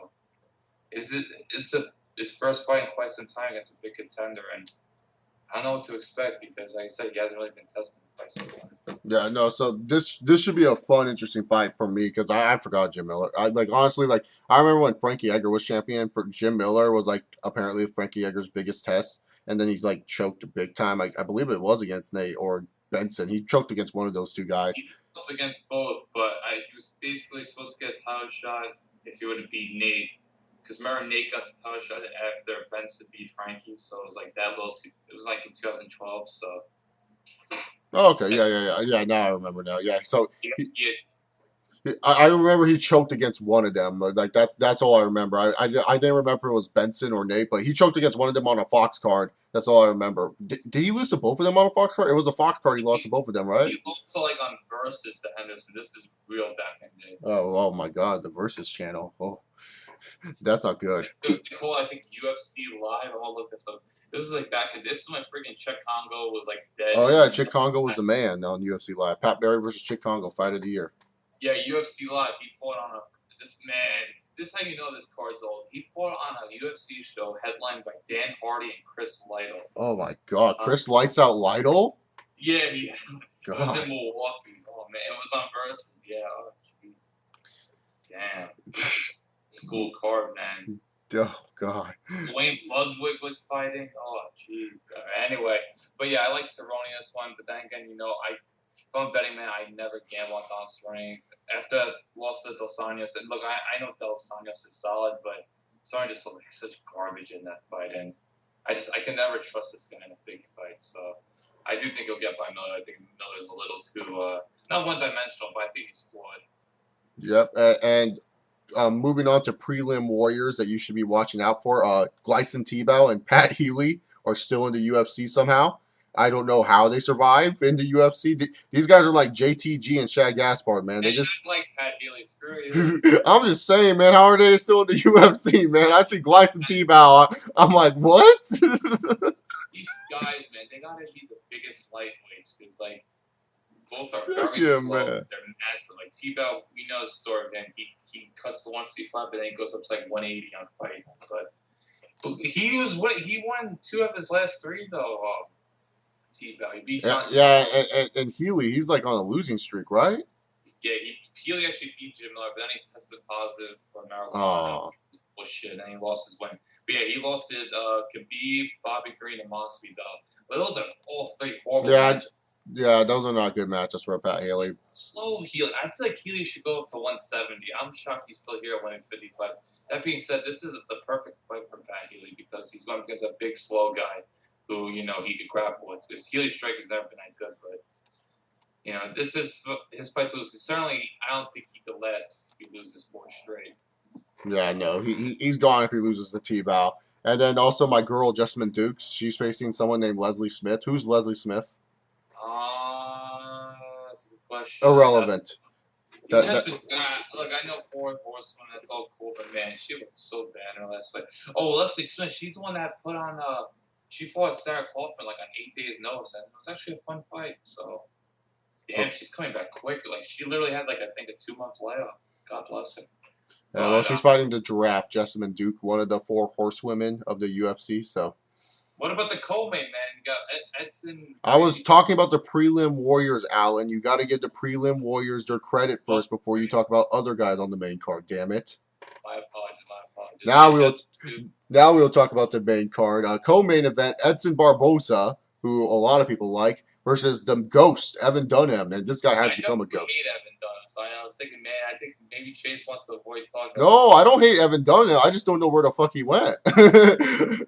it's his first fight in quite some time against a big contender, and I don't know what to expect because, like I said, he hasn't really been tested in quite some time.
Yeah, no. So this should be a fun, interesting fight for me because I forgot Jim Miller. I like honestly like I remember when Frankie Edgar was champion. For Jim Miller was like apparently Frankie Edgar's biggest test, and then he like choked big time. I believe it was against Nate or Benson. He choked against one of those two guys.
He lost against both, but he was basically supposed to get a title shot if he would have beat Nate. Because remember, Nate got the title shot after Benson beat Frankie, so it was like that little. It was like in 2012, so.
Oh, okay, yeah. Now I remember now. Yeah, so he,
Yeah,
I remember he choked against one of them. Like that's all I remember. I didn't remember it was Benson or Nate, but he choked against one of them on a Fox card. That's all I remember. Did he lose to both of them on a Fox card? It was a Fox card. He lost to both of them, right?
he also like on versus to Henderson. This is real back in the day.
Oh my God, the Versus channel. Oh, that's not good.
It was cool. I think UFC Live. I'm gonna look this up. This is like back in. This is when freaking Czech Congo was like dead.
Oh yeah, Chick Congo was the man on UFC Live. Pat Barry versus Chick Congo, fight of the year.
Yeah, UFC Live. He fought on a. This man. This is how you know this card's old. He fought on a UFC show headlined by Dan Hardy and Chris Lytle.
Oh my God, Chris Lights Out Lytle.
Yeah, it was
God.
in Milwaukee. Oh man, it was on Versus. Yeah. Oh jeez. Damn. School card, man.
Oh God.
Dwayne Ludwig was fighting. Oh, jeez. Anyway, but yeah, I like Cerrone this one. But then again, if I'm betting man, I never gamble on Don Cerrone. After I lost to Dos Anjos, and look, I know Dos Anjos is solid, but Cerrone just looked like such garbage in that fight, and I can never trust this guy in a big fight. So I do think he'll get by Miller. I think Miller's a little too not one dimensional, but I think he's flawed.
Yep, and moving on to prelim warriors that you should be watching out for. Gleison Tebow and Pat Healy are still in the UFC somehow. I don't know how they survive in the UFC. These guys are like JTG and Shad Gaspard, man. They just
like Pat Healy. Screw you.
I'm just saying, man. How are they still in the UFC, man? I see Gleison Tebow. I'm like, what?
These guys, man, they gotta be the biggest lightweights because like. Both are very
Yeah,
slow.
man.
They're massive. Like Tebow, we know the story. Then he cuts the 155, but then he goes up to like 180 on fight. But he won 2 of his last 3 though. Tebow, he beat John.
Yeah, and Healy, he's like on a losing streak, right?
Yeah, Healy actually beat Jim Miller, but then he tested positive for marijuana.
Oh.
Bullshit, and he lost his win. But yeah, he lost it. Khabib, Bobby Green, and Masvidal. But those are all 3 horrible matches.
Yeah, those are not good matches for Pat Healy.
Slow Healy. I feel like Healy should go up to 170. I'm shocked he's still here at 155. That being said, this is the perfect fight for Pat Healy because he's going against a big, slow guy who, he could grapple with. Because Healy's strike has never been that good, but, this is his fight to lose. Certainly, I don't think he could last if he loses 4 straight.
Yeah, no, he's gone if he loses the T-Bow. And then also my girl, Jessamine Dukes, she's facing someone named Leslie Smith. Who's Leslie Smith?
That's a good question.
Irrelevant. That
Just
that
with look, I know Four Horsewoman, that's all cool, but man, she looked so bad in her last fight. Oh, Leslie Smith, she's the one that put on she fought Sarah Kaufman like on 8 days notice, and it was actually a fun fight. So damn, she's coming back quick. Like she literally had like I think a 2 month layoff. God bless her.
well,
But
she's fighting the Giraffe, Jessamine Duke, one of the four horsewomen of the UFC. So
what about the co-main man? You got Edson.
I was talking about the prelim warriors, Alan. You got to give the prelim warriors their credit
Oh,
first before you talk about other guys on the main card. Damn it!
my apologies. My apologies.
Now we'll talk about the main card. Co-main event: Edson Barboza, who a lot of people like, versus the Ghost Evan Dunham, and this guy has become a
I
ghost.
hate Evan Dunham, so I was thinking, man, I think maybe Chase wants to avoid talking
No,
about.
I don't hate Evan Dunham. I just don't know where the fuck he went.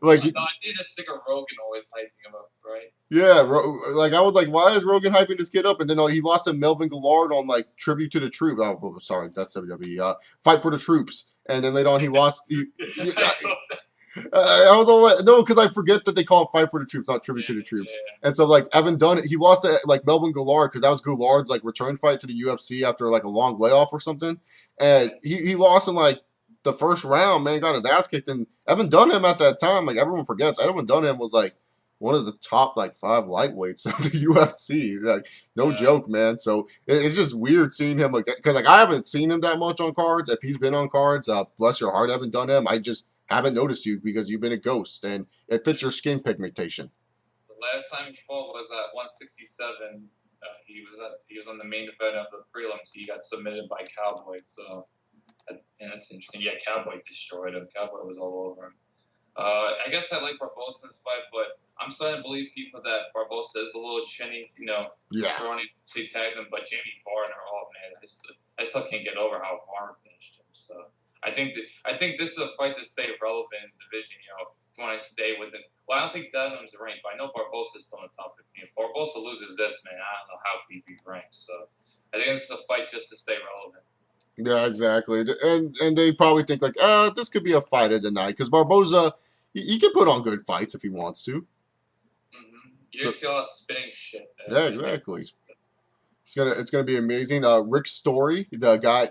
Like,
No, I need a sick of Rogan always hyping him up, right?
yeah, like I was like, why is Rogan hyping this kid up? And then he lost to Melvin Gillard on like Tribute to the Troops. Oh, sorry, that's WWE. Fight for the Troops. And then later on, he lost. I was all like, no, because I forget that they call it Fight for the Troops, not Tribute to the Troops. And so like Evan Dunn, he lost to like Melvin Gillard because that was Gillard's like return fight to the UFC after like a long layoff or something, and he lost in like the first round. Man, got his ass kicked. And Evan Dunham at that time, like everyone forgets, Evan Dunham was like one of the top like 5 lightweights of the UFC. Like no joke, man. So it's just weird seeing him like because like I haven't seen him that much on cards. If he's been on cards, bless your heart, Evan Dunham. I just haven't noticed you because you've been a ghost and it fits your skin pigmentation.
The last time he fought was at 167. He was on the main event of the prelims. He got submitted by Cowboy. So yeah, that's interesting. Yeah, Cowboy destroyed him. Cowboy was all over him. I guess I like Barbosa's fight, but I'm starting to believe people that Barbosa is a little chinny. You know,
Yeah.
Cerrone tagged him, but Jamie Varner, oh man, I still can't get over how Varner finished him. So I think this is a fight to stay relevant in the division. You know, if you want to stay within. Well, I don't think Dunham's ranked, but I know Barbosa's still in the top 15. If Barbosa loses this, man, I don't know how he ranks. So I think this is a fight just to stay relevant.
Yeah, exactly. And they probably think like, this could be a fight of the night because Barboza, he can put on good fights if he wants to.
Mm-hmm. You see a lot of spinning shit.
Yeah, exactly. It's gonna be amazing. Rick Story, the guy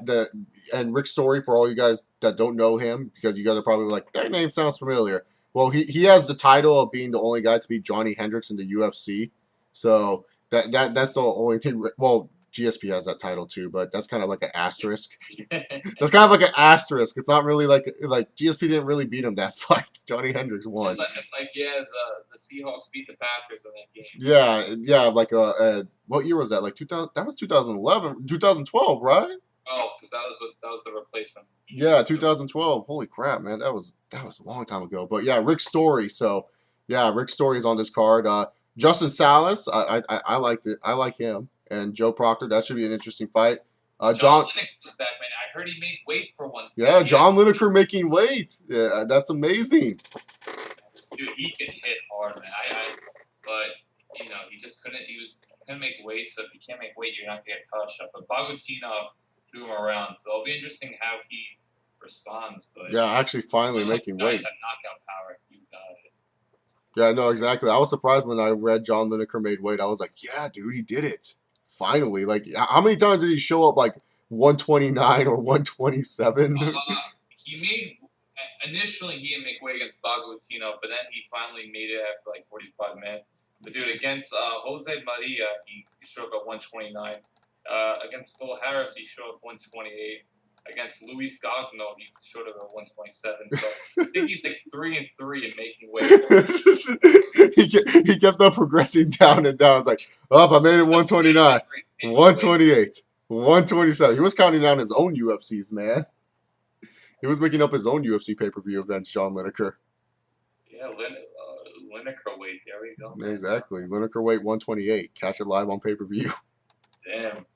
and Rick Story for all you guys that don't know him because you guys are probably like that name sounds familiar. Well, he has the title of being the only guy to beat Johnny Hendricks in the UFC. So that's the only thing. Well, GSP has that title too, but that's kind of like an asterisk. That's kind of like an asterisk. It's not really like GSP didn't really beat him that fight. Johnny Hendricks won.
It's like yeah, the Seahawks beat the Packers in that game.
Yeah, like what year was that? Like 2000? That was 2011, 2012, right?
Oh, because that was the replacement.
Yeah, 2012. Holy crap, man, that was a long time ago. But yeah, Rick Story. So yeah, Rick Story's on this card. Justin Salas, I liked it. I like him. And Joe Proctor, that should be an interesting fight.
John Lineker's back, man. I heard he made weight for once.
Yeah, John Lineker making weight. Yeah, that's amazing.
Dude, he can hit hard, man. But you know, he just couldn't. Couldn't make weight. So if you can't make weight, you're not gonna get touched up. But Bagutinov threw him around, so it'll be interesting how he responds. But
yeah, actually, finally making weight.
Have knockout power. He's got it.
Yeah, no, exactly. I was surprised when I read John Lineker made weight. I was like, yeah, dude, he did it. Finally. Like, how many times did he show up like 129 or 127?
He made initially he didn't make weight against Bagutinov, but then he finally made it after like 45 minutes. But dude, against Jose Maria, he showed up at 129. Against Phil Harris, he showed up 128. Against Luis Gagno, he showed up at 127. So I think he's like 3-3 in making weight.
he kept on progressing down and down. It's like, I made it 129, 128, 127. He was counting down his own UFCs, man. He was making up his own UFC pay-per-view events, John Lineker.
Yeah, Lineker weight. There we go.
Exactly. Lineker weight 128. Catch it live on pay-per-view.
Damn.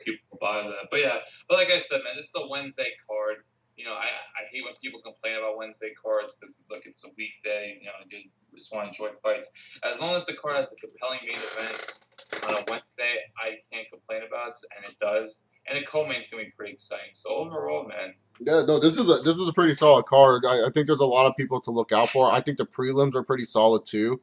People buy that. But yeah, like I said, man, this is a Wednesday card. You know, I hate when people complain about Wednesday cards because look, it's a weekday. You know, they just want to enjoy fights. As long as the card has a compelling main event on a Wednesday, I can't complain about it, and it does. And the co-main's gonna be pretty exciting. So overall, man.
Yeah, no, this is a pretty solid card. I think there's a lot of people to look out for. I think the prelims are pretty solid too.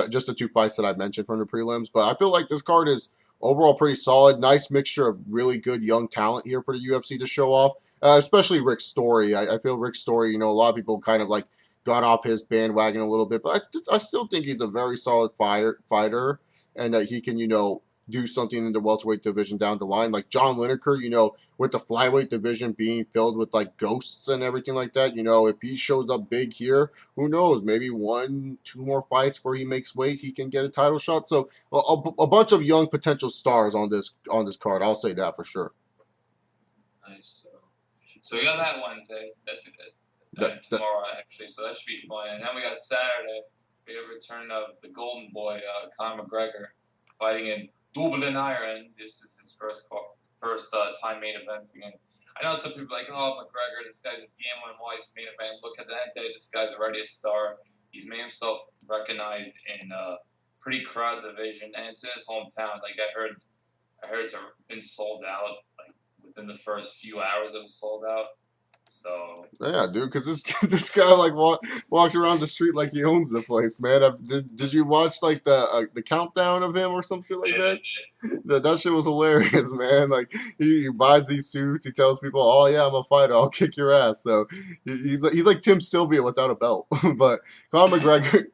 Just the two fights that I mentioned from the prelims, but I feel like this card is overall pretty solid. Nice mixture of really good young talent here for the UFC to show off, especially Rick Story. I feel Rick Story, a lot of people kind of like got off his bandwagon a little bit, but I still think he's a very solid fighter and that he can, do something in the welterweight division down the line. Like John Lineker, with the flyweight division being filled with like ghosts and everything like that, if he shows up big here, who knows? Maybe 1, 2 more fights where he makes weight, he can get a title shot. So a bunch of young potential stars on this card. I'll say that for sure.
Nice. So we got that Wednesday. That's it. Tomorrow actually, so that should be fun. And then we got Saturday. We have a return of the Golden Boy, Conor McGregor, fighting in Dublin, Ireland. This is his first time main eventing. And I know some people are like, oh, McGregor, this guy's a BM1 wise main event. Look at that day, this guy's already a star. He's made himself recognized in a pretty crowded division, and it's in his hometown. Like I heard it's been sold out. Like within the first few hours, it was sold out. So
yeah, dude, because this guy like walks around the street like he owns the place, man. Did you watch like the countdown of him or some shit like that? That shit was hilarious, man. Like he buys these suits, he tells people, "Oh yeah, I'm a fighter, I'll kick your ass." So he's like Tim Sylvia without a belt. But Conor McGregor,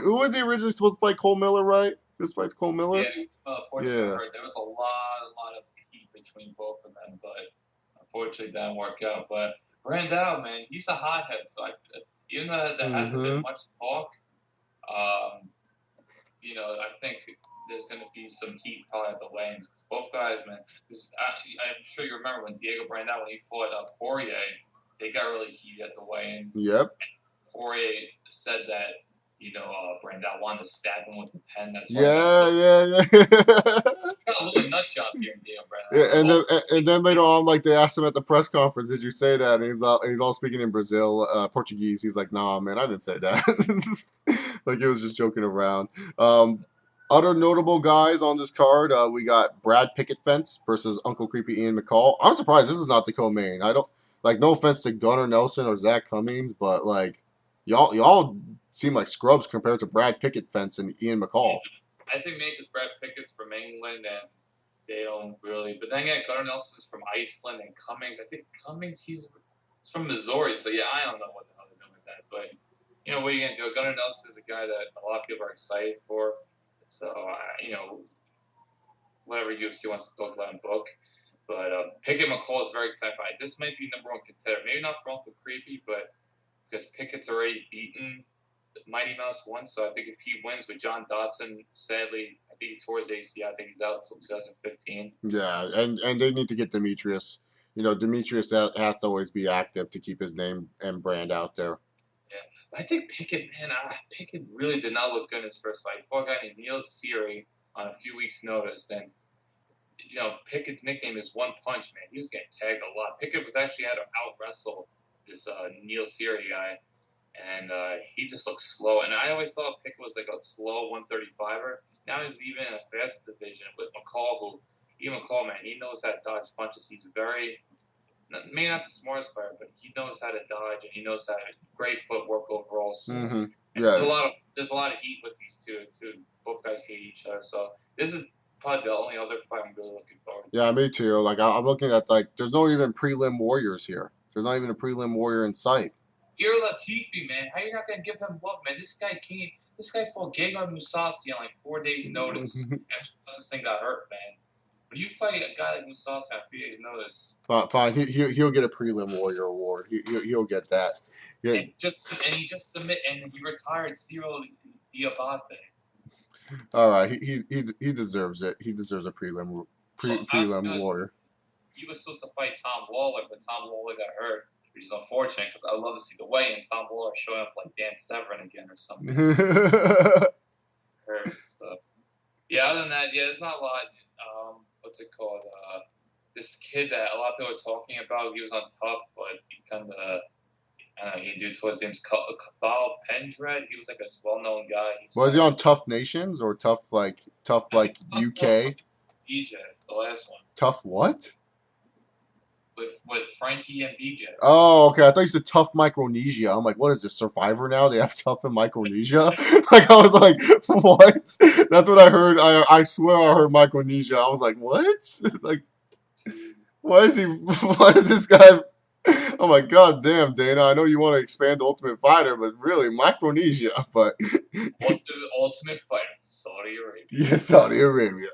who was he originally supposed to play? Cole Miller, right? This fights Cole Miller.
Yeah, fortunately, there was a lot of heat between both of them, but unfortunately, that didn't work out. But Brandao, man, he's a hothead. So even though there hasn't been much talk, I think there's going to be some heat probably at the weigh-ins. Both guys, man. I'm sure you remember when Diego Brandao, when he fought Poirier, they got really heated at the weigh-ins.
Yep.
Poirier said that Brandao wanted to stab him with a pen. That's why.
Yeah.
Got a little nut job here in Diego Brandao.
Yeah, and then later on, like they asked him at the press conference, "Did you say that?" And he's all speaking in Portuguese. He's like, "Nah, man, I didn't say that." Like he was just joking around. Other notable guys on this card, we got Brad Pickett Fence versus Uncle Creepy Ian McCall. I'm surprised this is not the co-main. I don't like. No offense to Gunnar Nelson or Zach Cummings, but like y'all seem like scrubs compared to Brad Pickett Fence and Ian McCall.
I think maybe because Brad Pickett's from England and they don't really. But then again, Gunnar Nelson's from Iceland and Cummings. I think Cummings he's from Missouri. So yeah, I don't know what the hell they're doing with that. But what are you gonna do? Gunnar Nelson is a guy that a lot of people are excited for. So whatever UFC wants to book, let him book. But Pickett McCall is very excited. This might be number one contender. Maybe not for Uncle Creepy, but because Pickett's already beaten Mighty Mouse once, so I think if he wins with John Dodson, sadly, I think he tore his ACL. I think he's out until 2015.
Yeah, and they need to get Demetrius. Demetrius has to always be active to keep his name and brand out there.
Yeah, I think Pickett, man, Pickett really did not look good in his first fight. Poor guy named Neil Seery on a few weeks' notice. Then, Pickett's nickname is One Punch Man. He was getting tagged a lot. Pickett was actually had to out wrestle this Neil Seery guy. And he just looks slow. And I always thought Pickett was like a slow 135er. Now he's even in a fast division with McCall, man, he knows how to dodge punches. He's maybe not the smartest fighter, but he knows how to dodge and he knows how to great footwork overall. So there's a lot of heat with these two too. Both guys hate each other. So this is probably the only other fight I'm really looking forward to.
Yeah, me too. Like I'm looking at there's no even prelim warriors here. There's not even a prelim warrior in sight.
You're Latifi, man. How you not gonna give him love, man? This guy fought Gegard Mousasi on like 4 days' notice. After this thing got hurt, man. When you fight a guy like Mousasi on 3 days' notice,
fine. He'll get a prelim warrior award. He'll get that. Yeah.
And he retired Cyril Diabate.
All right, he deserves it. He deserves a prelim warrior.
He was supposed to fight Tom Lawler, but Tom Lawler got hurt. Which is unfortunate because I would love to see the weigh-in. Tom Waller showing up like Dan Severn again or something. So, yeah, other than that, there's not a lot. What's it called? This kid that a lot of people are talking about, he was on Tough, but he kind of, he did towards the name's Cathal Pendred. He was like a well-known guy.
Was he on Tough Nations or Tough like UK?
BJ, the last one.
Tough what?
with Frankie and BJ.
Oh, okay. I thought you said Tough Micronesia. I'm like, what is this, Survivor now? They have Tough in Micronesia? Like, I was like, what? That's what I heard. I swear I heard Micronesia. I was like, what? Like, why is he, why is this guy? Oh my god, damn, Dana. I know you want to expand Ultimate Fighter, but really, Micronesia. But
Ultimate Fighter, Saudi Arabia.
yeah, Saudi Arabia.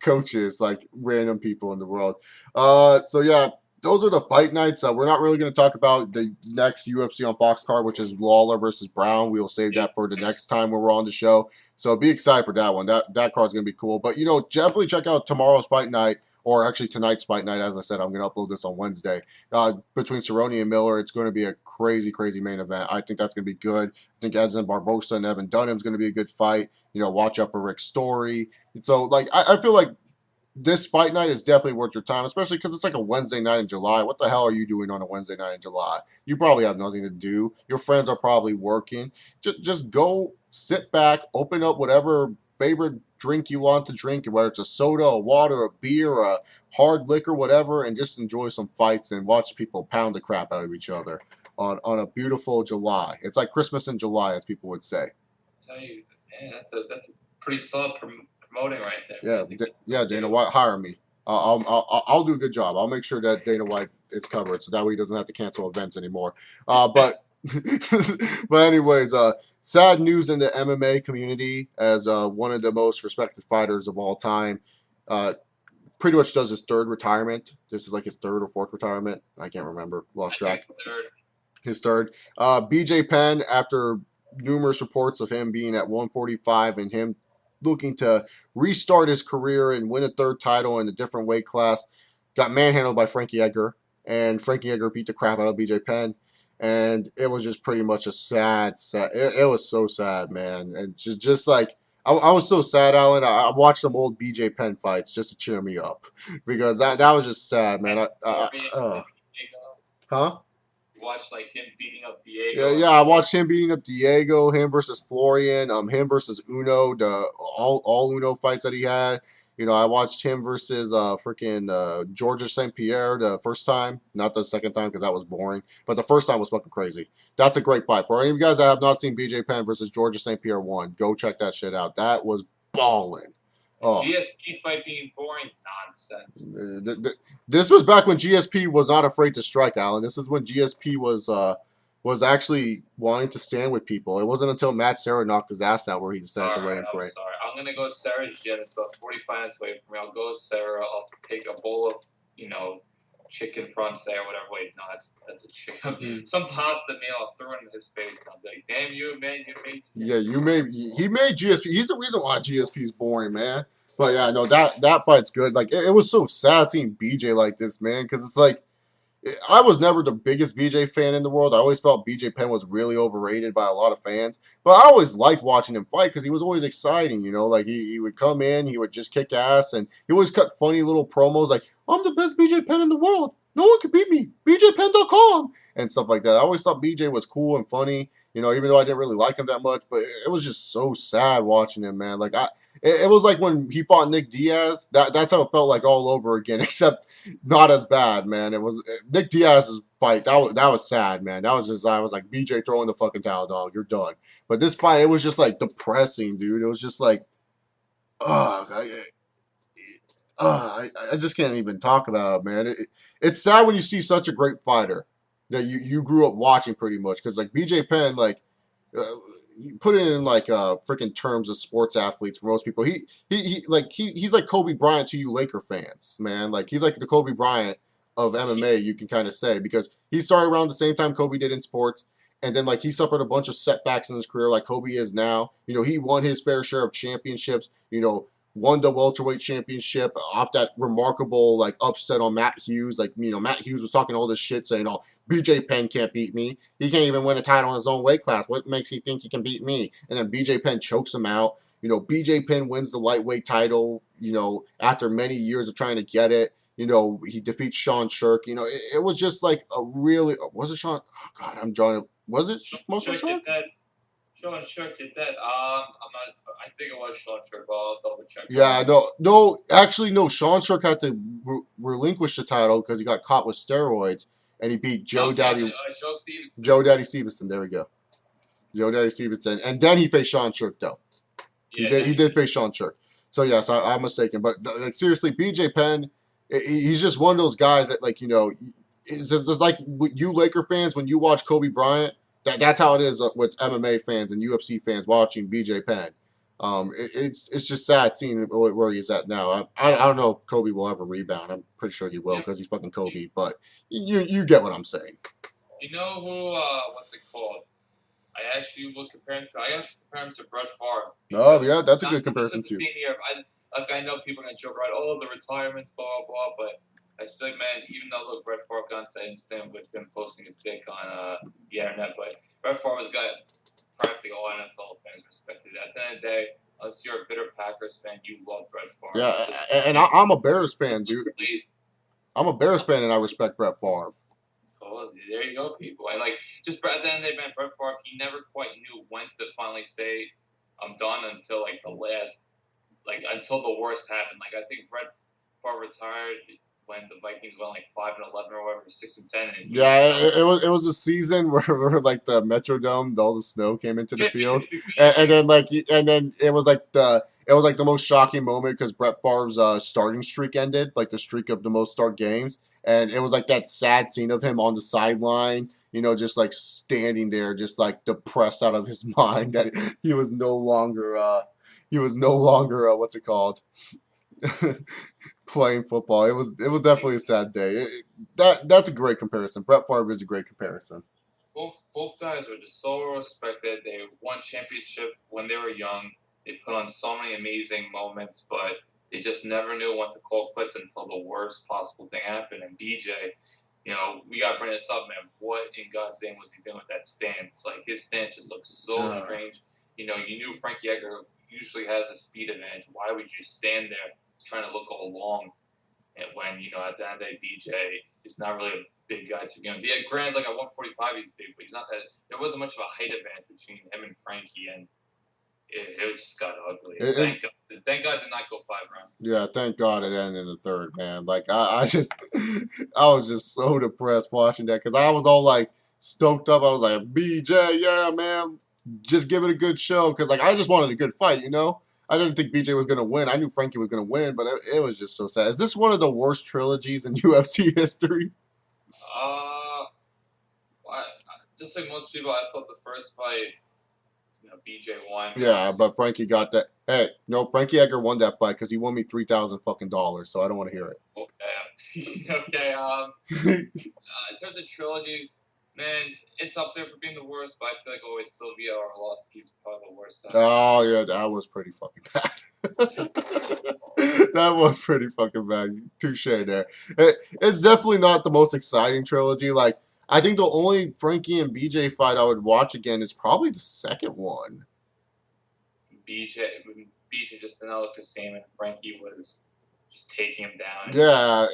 Coaches, like random people in the world. So yeah, those are the fight nights. We're not really going to talk about the next UFC on Fox card, which is Lawler versus Brown. We'll save that for the next time when we're on the show. So be excited for that one. That card's going to be cool. But definitely check out tomorrow's fight night. Or actually tonight's fight night. As I said, I'm going to upload this on Wednesday. Between Cerrone and Miller, it's going to be a crazy, crazy main event. I think that's going to be good. I think Edson Barbosa and Evan Dunham is going to be a good fight. Watch out for Rick Story. So, like, I feel like this fight night is definitely worth your time, especially because it's like a Wednesday night in July. What the hell are you doing on a Wednesday night in July? You probably have nothing to do. Your friends are probably working. Just go sit back, open up whatever favorite drink you want to drink, whether it's a soda, a water, a beer, a hard liquor, whatever, and just enjoy some fights and watch people pound the crap out of each other on a beautiful July. It's like Christmas in July, as people would say.
Tell you, man, that's a pretty solid promoting right there.
Yeah,
Man.
yeah, Dana White, hire me. I'll do a good job. I'll make sure that Dana White is covered, so that way he doesn't have to cancel events anymore. But but anyways, sad news in the MMA community as one of the most respected fighters of all time. Pretty much does his third retirement. This is like his third or fourth retirement. I can't remember. Lost track. His third. BJ Penn, after numerous reports of him being at 145 and him looking to restart his career and win a third title in a different weight class, got manhandled by Frankie Edgar, and Frankie Edgar beat the crap out of BJ Penn, and it was just pretty much a sad. It was so sad, man, and just like I was so sad, Alan. I watched some old BJ Penn fights just to cheer me up because that was just sad, man. Huh?
Watch like him beating up
Yeah,
Diego.
yeah. I watched him beating up Diego, him versus Florian, him versus Uno, the all Uno fights that he had. I watched him versus freaking Georges St. Pierre the first time, not the second time because that was boring, but the first time was fucking crazy. That's a great fight. For any of you guys that have not seen BJ Penn versus Georges St. Pierre 1, go check that shit out. That was balling.
Oh. GSP fight being boring nonsense.
This was back when GSP was not afraid to strike, Alan. This is when GSP was actually wanting to stand with people. It wasn't until Matt Serra knocked his ass out where he decided to lay him for it.
Sorry, I'm gonna go Serra's gym. It's about 45 minutes away from me. I'll go Serra. I'll take a bowl of chicken francais or whatever. Wait, no, that's a chicken. Some pasta meal. I'll throw it in his face. And I'll be like, "Damn you, man! You made."
Yeah, He made GSP. He's the reason why GSP is boring, man. But yeah, no, that fight's good. Like it was so sad seeing BJ like this, man, because it's like I was never the biggest BJ fan in the world. I always felt BJ Penn was really overrated by a lot of fans. But I always liked watching him fight because he was always exciting, Like he would come in, he would just kick ass, and he always cut funny little promos like, I'm the best BJ Penn in the world. No one can beat me. BJPenn.com and stuff like that. I always thought BJ was cool and funny, even though I didn't really like him that much. But it was just so sad watching him, man. Like it was like when he fought Nick Diaz. That's how it felt like all over again, except not as bad, man. It was Nick Diaz's fight. That was sad, man. That was just I was like BJ throwing the fucking towel, dog. You're done. But this fight, it was just like depressing, dude. It was just like, I just can't even talk about it, man. It's sad when you see such a great fighter that you grew up watching pretty much because like BJ Penn, like you put it in like freaking terms of sports athletes for most people. He's like Kobe Bryant to you Laker fans, man. Like he's like the Kobe Bryant of MMA, you can kind of say, because he started around the same time Kobe did in sports. And then, like, he suffered a bunch of setbacks in his career, like Kobe is now. He won his fair share of championships. Won the welterweight championship off that remarkable like upset on Matt Hughes. Like, Matt Hughes was talking all this shit saying, oh, BJ Penn can't beat me. He can't even win a title in his own weight class. What makes he think he can beat me? And then BJ Penn chokes him out. BJ Penn wins the lightweight title, after many years of trying to get it. He defeats Sean Shirk. It was just like a really, was it Sean? Oh, God, I'm drawing. Was it mostly Shirk?
Sean Shark did that. I'm not. I think it was Sean Shark, but I'll double check
Yeah,
that.
no, actually, no. Sean Shook had to relinquish the title because he got caught with steroids, and he beat
Okay, Joe Stevenson.
Joe Daddy Stevenson. There we go, Joe Daddy Stevenson, and then he faced Sean Shook though.
Yeah, then
He did face Sean Shook. So yes, I'm mistaken, but like seriously, BJ Penn, he's just one of those guys that like it's like you Laker fans when you watch Kobe Bryant. That's how it is with MMA fans and UFC fans watching BJ Penn. It's just sad seeing where he's at now. I don't know if Kobe will ever rebound. I'm pretty sure he will
you,
because he's fucking Kobe. But you get what I'm saying.
you know who? What's it called? I actually will compare him to. I actually compare him to Brett Favre
Oh
because
yeah, that's a
not
good
because
comparison
of the
too.
same year. I know people are gonna joke around, oh, the retirement, blah blah, but I feel like, man, even though look, Brett Favre got into an incident with him posting his dick on the internet, but Brett Favre has got practically all NFL fans respected. At the end of the day, unless you're a bitter Packers fan, you love Brett Favre.
Yeah,
Just
and I'm a Bears fan, dude.
please.
I'm a Bears fan, and I respect Brett Favre.
Oh, there you go, people. And like, just at the end of the day, man, Brett Favre, he never quite knew when to finally say, "I'm done," until like the last, like until the worst happened. Like I think Brett Favre retired when the Vikings went like 5-11 or whatever, 6-10, and he
Yeah,
was telling.
it was a season where like the Metrodome, all the snow came into the field, and
Exactly.
then it was like the most shocking moment because Brett Favre's starting streak ended, like the streak of the most start games, and it was like that sad scene of him on the sideline, just like standing there, just like depressed out of his mind that he was no longer what's it called playing football. It was definitely a sad day. That's a great comparison. Brett Favre is a great comparison.
Both guys were just so respected. They won championship when they were young. They put on so many amazing moments, but they just never knew when to call quits until the worst possible thing happened. And BJ, we got to bring this up, man. What in God's name was he doing with that stance? Like his stance just looked so
Uh,
strange. You knew Frankie Edgar usually has a speed advantage. Why would you stand there trying to look all long? And when at the end of the day, BJ is not really a big guy to be on. Yeah, granted, like at 145, he's big, but he's not that. There wasn't much of a height advantage between him and Frankie, and it just got ugly. And
it,
thank God, did not go 5 rounds.
yeah, thank God it ended in the third, man. Like I was just so depressed watching that because I was all like stoked up. I was like, BJ, yeah, man, just give it a good show because like I just wanted a good fight. I didn't think BJ was gonna win. I knew Frankie was gonna win, but it was just so sad. Is this one of the worst trilogies in UFC history?
Uh, just like most people, I thought the first fight, BJ won. But
Yeah, but Frankie got that. Hey, no, Frankie Edgar won that fight because he won me $3,000 fucking. So I don't want to hear
okay, okay. In terms of trilogy, man, it's up there for being the worst, but I feel like always Sylvia Orlovsky's probably the worst out of them.
Oh yeah, that was pretty fucking bad. That was pretty fucking bad. Touche there. It's definitely not the most exciting trilogy. Like I think the only Frankie and BJ fight I would watch again is probably the second one.
BJ just did not look the same, and Frankie was just taking him down.
Yeah,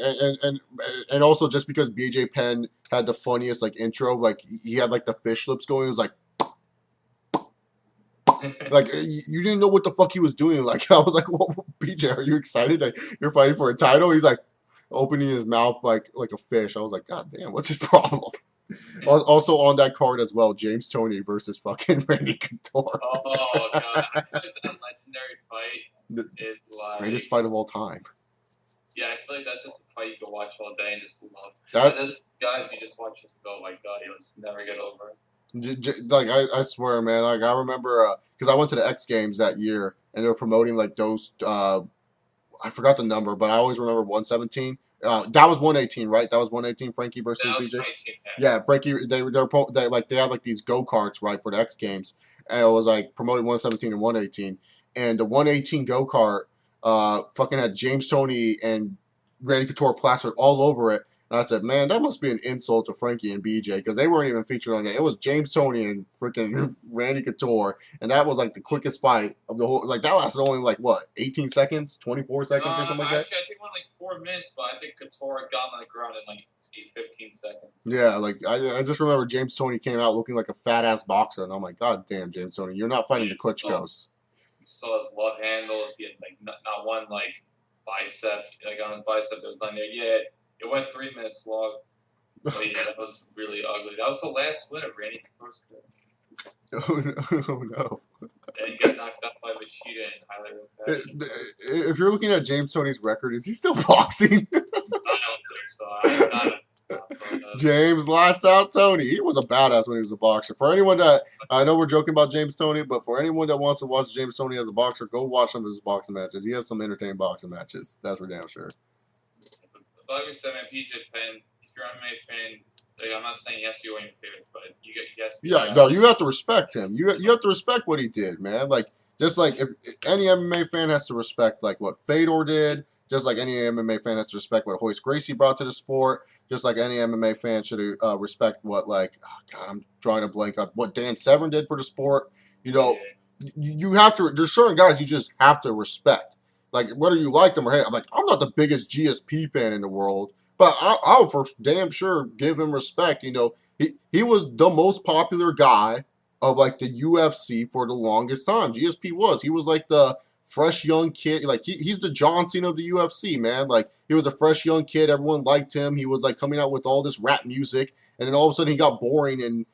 and also just because BJ Penn had the funniest like intro, like he had like the fish lips going. It was like you didn't know what the fuck he was doing. Like I was like, well, BJ, are you excited that you're fighting for a title? He's like opening his mouth like a fish. I was like, God damn, what's his problem? Also on that card as well, James Toney versus fucking Randy Couture.
Oh god, I feel like that legendary fight
The
is like,
greatest fight of all time.
yeah, I feel like that's just a fight you can watch all day and just love.
That
And this guys you just watch just go, oh my god, you'll just never get over it.
like I swear, man. Like I remember because I went to the X Games that year and they were promoting like those. I forgot the number, but I always remember 117. That was 118, right? That was 118. Frankie versus
That was
BJ.
19.
Yeah, Frankie. They had like these go karts right for the X Games, and it was like promoting 117 and 118. And the 118 go kart, fucking had James Toney and Randy Couture plastered all over it. And I said, man, that must be an insult to Frankie and BJ because they weren't even featured on that. It was James Toney and freaking Randy Couture, and that was like the quickest fight of the whole. Like that lasted only like what, 18 seconds, 24 seconds, or something like that.
Actually, I think it went like 4 minutes, but I think Couture got him on the ground in like be 15 seconds.
Yeah, like I just remember James Toney came out looking like a fat ass boxer, and I'm like, God damn, James Toney, you're not fighting the Klitschko's.
You saw his love handles. He had like not one like bicep, like on his bicep that was on there. Yeah, it went 3 minutes long. But yeah, that was really ugly. That was the last win of Randy Couture.
Oh no.
And he got knocked out by Machida in highlight fashion.
If you're looking at James Toney's record, is he still boxing?
I don't think so. I'm not
James Lights Out Tony. He was a badass when he was a boxer. For anyone that I know we're joking about James Toney, but for anyone that wants to watch James Toney as a boxer, go watch some of his boxing matches. He has some entertaining boxing matches. That's for damn sure.
Like we said, man, BJ Penn, if you're an MMA fan, like, I'm not saying yes, you're your favorite, but you get yes.
Yeah, no, you have to respect him. You have to respect what he did, man. Like just like if any MMA fan has to respect like what Fedor did, just like any MMA fan has to respect what Hoist Gracie brought to the sport, just like any MMA fan should respect what like oh God, I'm drawing a blank on what Dan Severn did for the sport. You know, you have to. There's certain guys you just have to respect. Like whether you like them or hate, I'm like I'm not the biggest GSP fan in the world, but I'll for damn sure give him respect. You know, he was the most popular guy of like the UFC for the longest time. GSP was. He was like the fresh young kid. Like he's the John Cena of the UFC, man. Like he was a fresh young kid. Everyone liked him. He was like coming out with all this rap music, and then all of a sudden he got boring and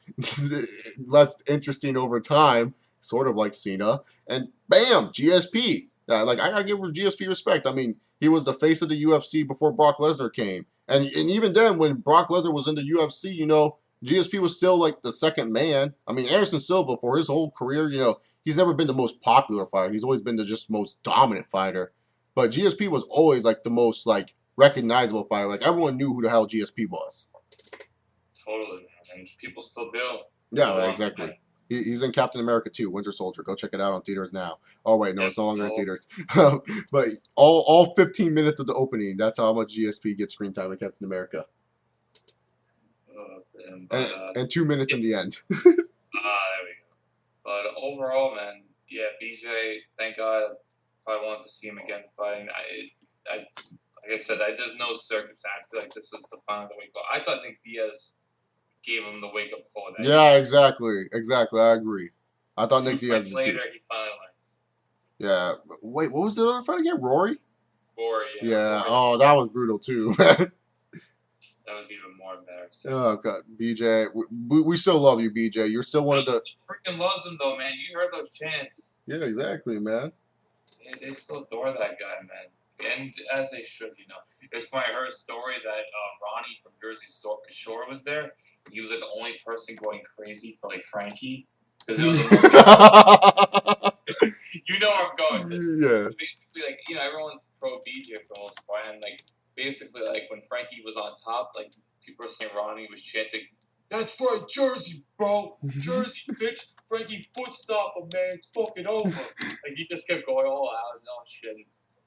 less interesting over time, sort of like Cena. And bam, GSP. Like I gotta give GSP respect. I mean, he was the face of the UFC before Brock Lesnar came, and even then, when Brock Lesnar was in the UFC, you know, GSP was still like the second man. I mean, Anderson Silva for his whole career, you know, he's never been the most popular fighter. He's always been the just most dominant fighter. But GSP was always like the most like recognizable fighter. Like everyone knew who the hell GSP was.
Totally, man. And people still do.
Yeah, exactly. He's in Captain America 2, Winter Soldier. Go check it out on theaters now. Oh wait, no, it's no longer in theaters. But all 15 minutes of the opening, that's how much GSP gets screen time in Captain America. And 2 minutes in the end.
There we go. But overall, man, yeah, BJ, thank God. If I wanted to see him again fighting, like I said, there's no circumstance. I feel like this was the final wake up. I thought Nick Diaz gave him the wake up call.
Yeah, exactly. I agree. I thought Nick Diaz
did later, he finally learns.
Yeah. Wait, what was the other fight again? Rory?
Rory, yeah.
Yeah.
Rory.
Oh, that was brutal too.
That was even more embarrassing.
Oh God, BJ, we still love you, BJ. You're still one of the.
Freaking loves him though, man. You heard those chants.
Yeah, exactly, man.
They still adore that guy, man. And as they should, you know. It's funny. I heard a story that Ronnie from Jersey Shore was there. He was like the only person going crazy for like Frankie because it was the most. You know where I'm going.
Yeah.
It's basically, like, you know, everyone's pro BJ for the most part, and like basically, like when Frankie was on top, like people were saying Ronnie was chanting, "That's right, Jersey, bro, Jersey, bitch, Frankie foot stop him, man, it's fucking over." Like he just kept going all out and all shit,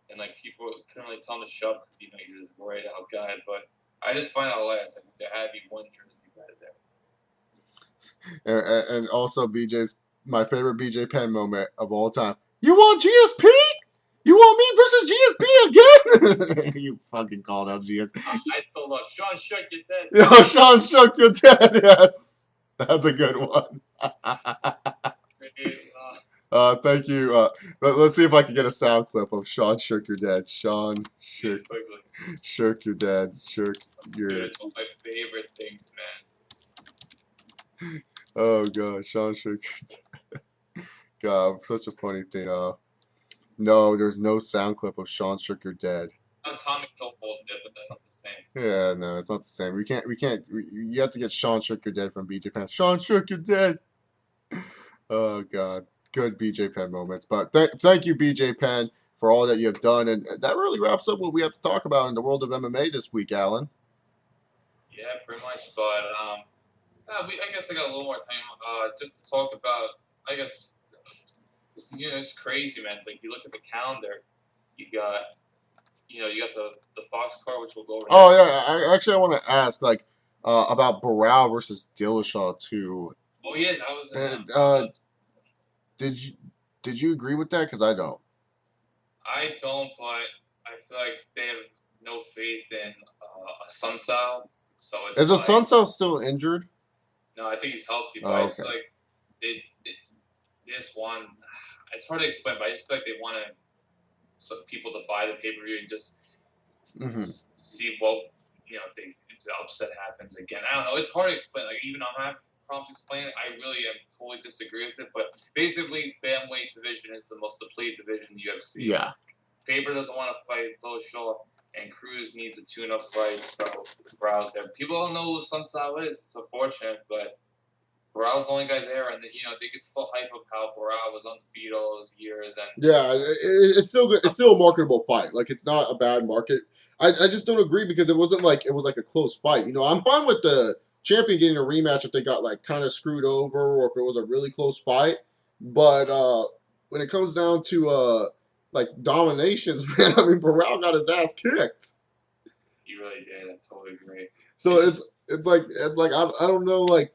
and like people couldn't really tell him to shut up because, you know, he's this great out guy. But I just find out last, like, there had to be one Jersey guy there.
And also BJ's my favorite BJ Penn moment of all time. You want GSP? You want me versus GSP again? You fucking called out GSP.
I still love Sean Shook Your Dead.
Yo, Sean Shook Your Dead. Yes, that's a good one. Thank you. Let's see if I can get a sound clip of Sean Shook Your Dead. Sean Shook Your Dead. Shook Your.
Dude, it's one of my favorite things, man.
Oh god, Sean Shook Your Dead. God, such a funny thing. No, there's no sound clip of Sean Shook Your Dead.
Tommy Tofold did, but that's not the same.
Yeah, no, it's not the same. We can't. You have to get Sean Shook Your Dead from BJ Penn. Sean Shook Your Dead. Oh god, good BJ Penn moments. But thank you, BJ Penn, for all that you have done, and that really wraps up what we have to talk about in the world of MMA this week, Alan.
Yeah, pretty much. But I guess I got a little more time just to talk about. I guess, you know, it's crazy, man. Like you look at the calendar, you got the Fox card, which will go over.
Oh yeah, I want to ask like about Barao versus Dillashaw too.
Oh yeah, that was.
Did you agree with that? Because I don't.
I don't, but I feel like they have no faith in a Sun Sal So it's
Is
like,
Assunção still injured?
no, I think he's healthy, but I
Oh,
just
okay.
feel like they just want. It's hard to explain, but I just feel like they want to some people to buy the pay per view and just
Hmm.
see what if the upset happens again. I don't know. It's hard to explain. Like even I'm having problems explaining. I really am totally disagree with it. But basically, bantamweight division is the most depleted division in the UFC.
Yeah.
Faber doesn't want to fight Dillashaw, and Cruz needs a tune-up fight. So Brow's there. People don't know who Sunsao is. It's unfortunate, but Barrow's the only guy there, and they could still hype up how Barrow was undefeated all those years, and
Yeah, it's still good. It's still a marketable fight. Like it's not a bad market. I just don't agree because it was like a close fight. I'm fine with the champion getting a rematch if they got like kind of screwed over or if it was a really close fight. But when it comes down to like dominations, man, I mean Burrell got his ass kicked.
he really did. I totally agree.
So
It just
it's like I don't know like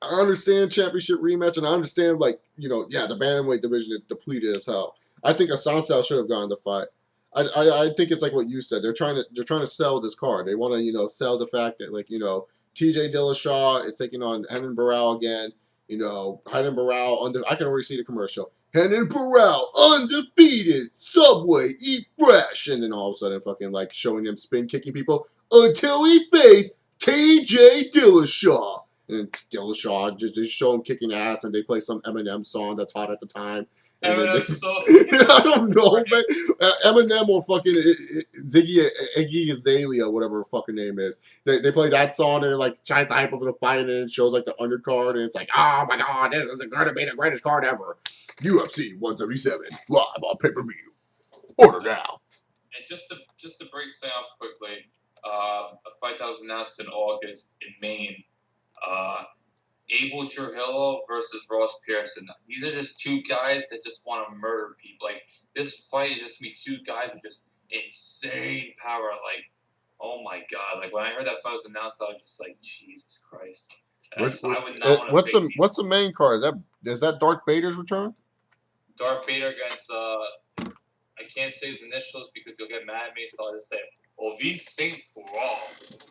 I understand championship rematch, and I understand yeah, the bantamweight division is depleted as hell. I think Assunção should have gotten the fight. I think it's like what you said. They're trying to sell this card. They want to sell the fact that T.J. Dillashaw is taking on Henan Barrow again. Henan Barrow I can already see the commercial. Henan Barrow undefeated, Subway, eat fresh, and then all of a sudden fucking like showing him spin kicking people until he faced T.J. Dillashaw. And Dillashaw just show him kicking ass, and they play some Eminem song that's hot at the time. And then
Eminem so
I don't know, man. Eminem or fucking Iggy Azalea, whatever her fucking name is. They play that song and it like tries to hype up the fight and it shows like the undercard and it's like, oh my god, this is going to be the greatest card ever. UFC 177 live on pay per view. Order now.
And just to break something up quickly, a fight that was announced in August in Maine. Uh, Abel Trujillo versus Ross Pearson. These are just two guys that just want to murder people. Like this fight is just me two guys with just insane power. Like, oh my god! Like when I heard that fight was announced, I was just like, Jesus Christ! I would not want to face
What's the main card? Is that Darth Vader's return?
Darth Vader against I can't say his initials because you'll get mad at me, so I'll just say Ovin Saint Paul.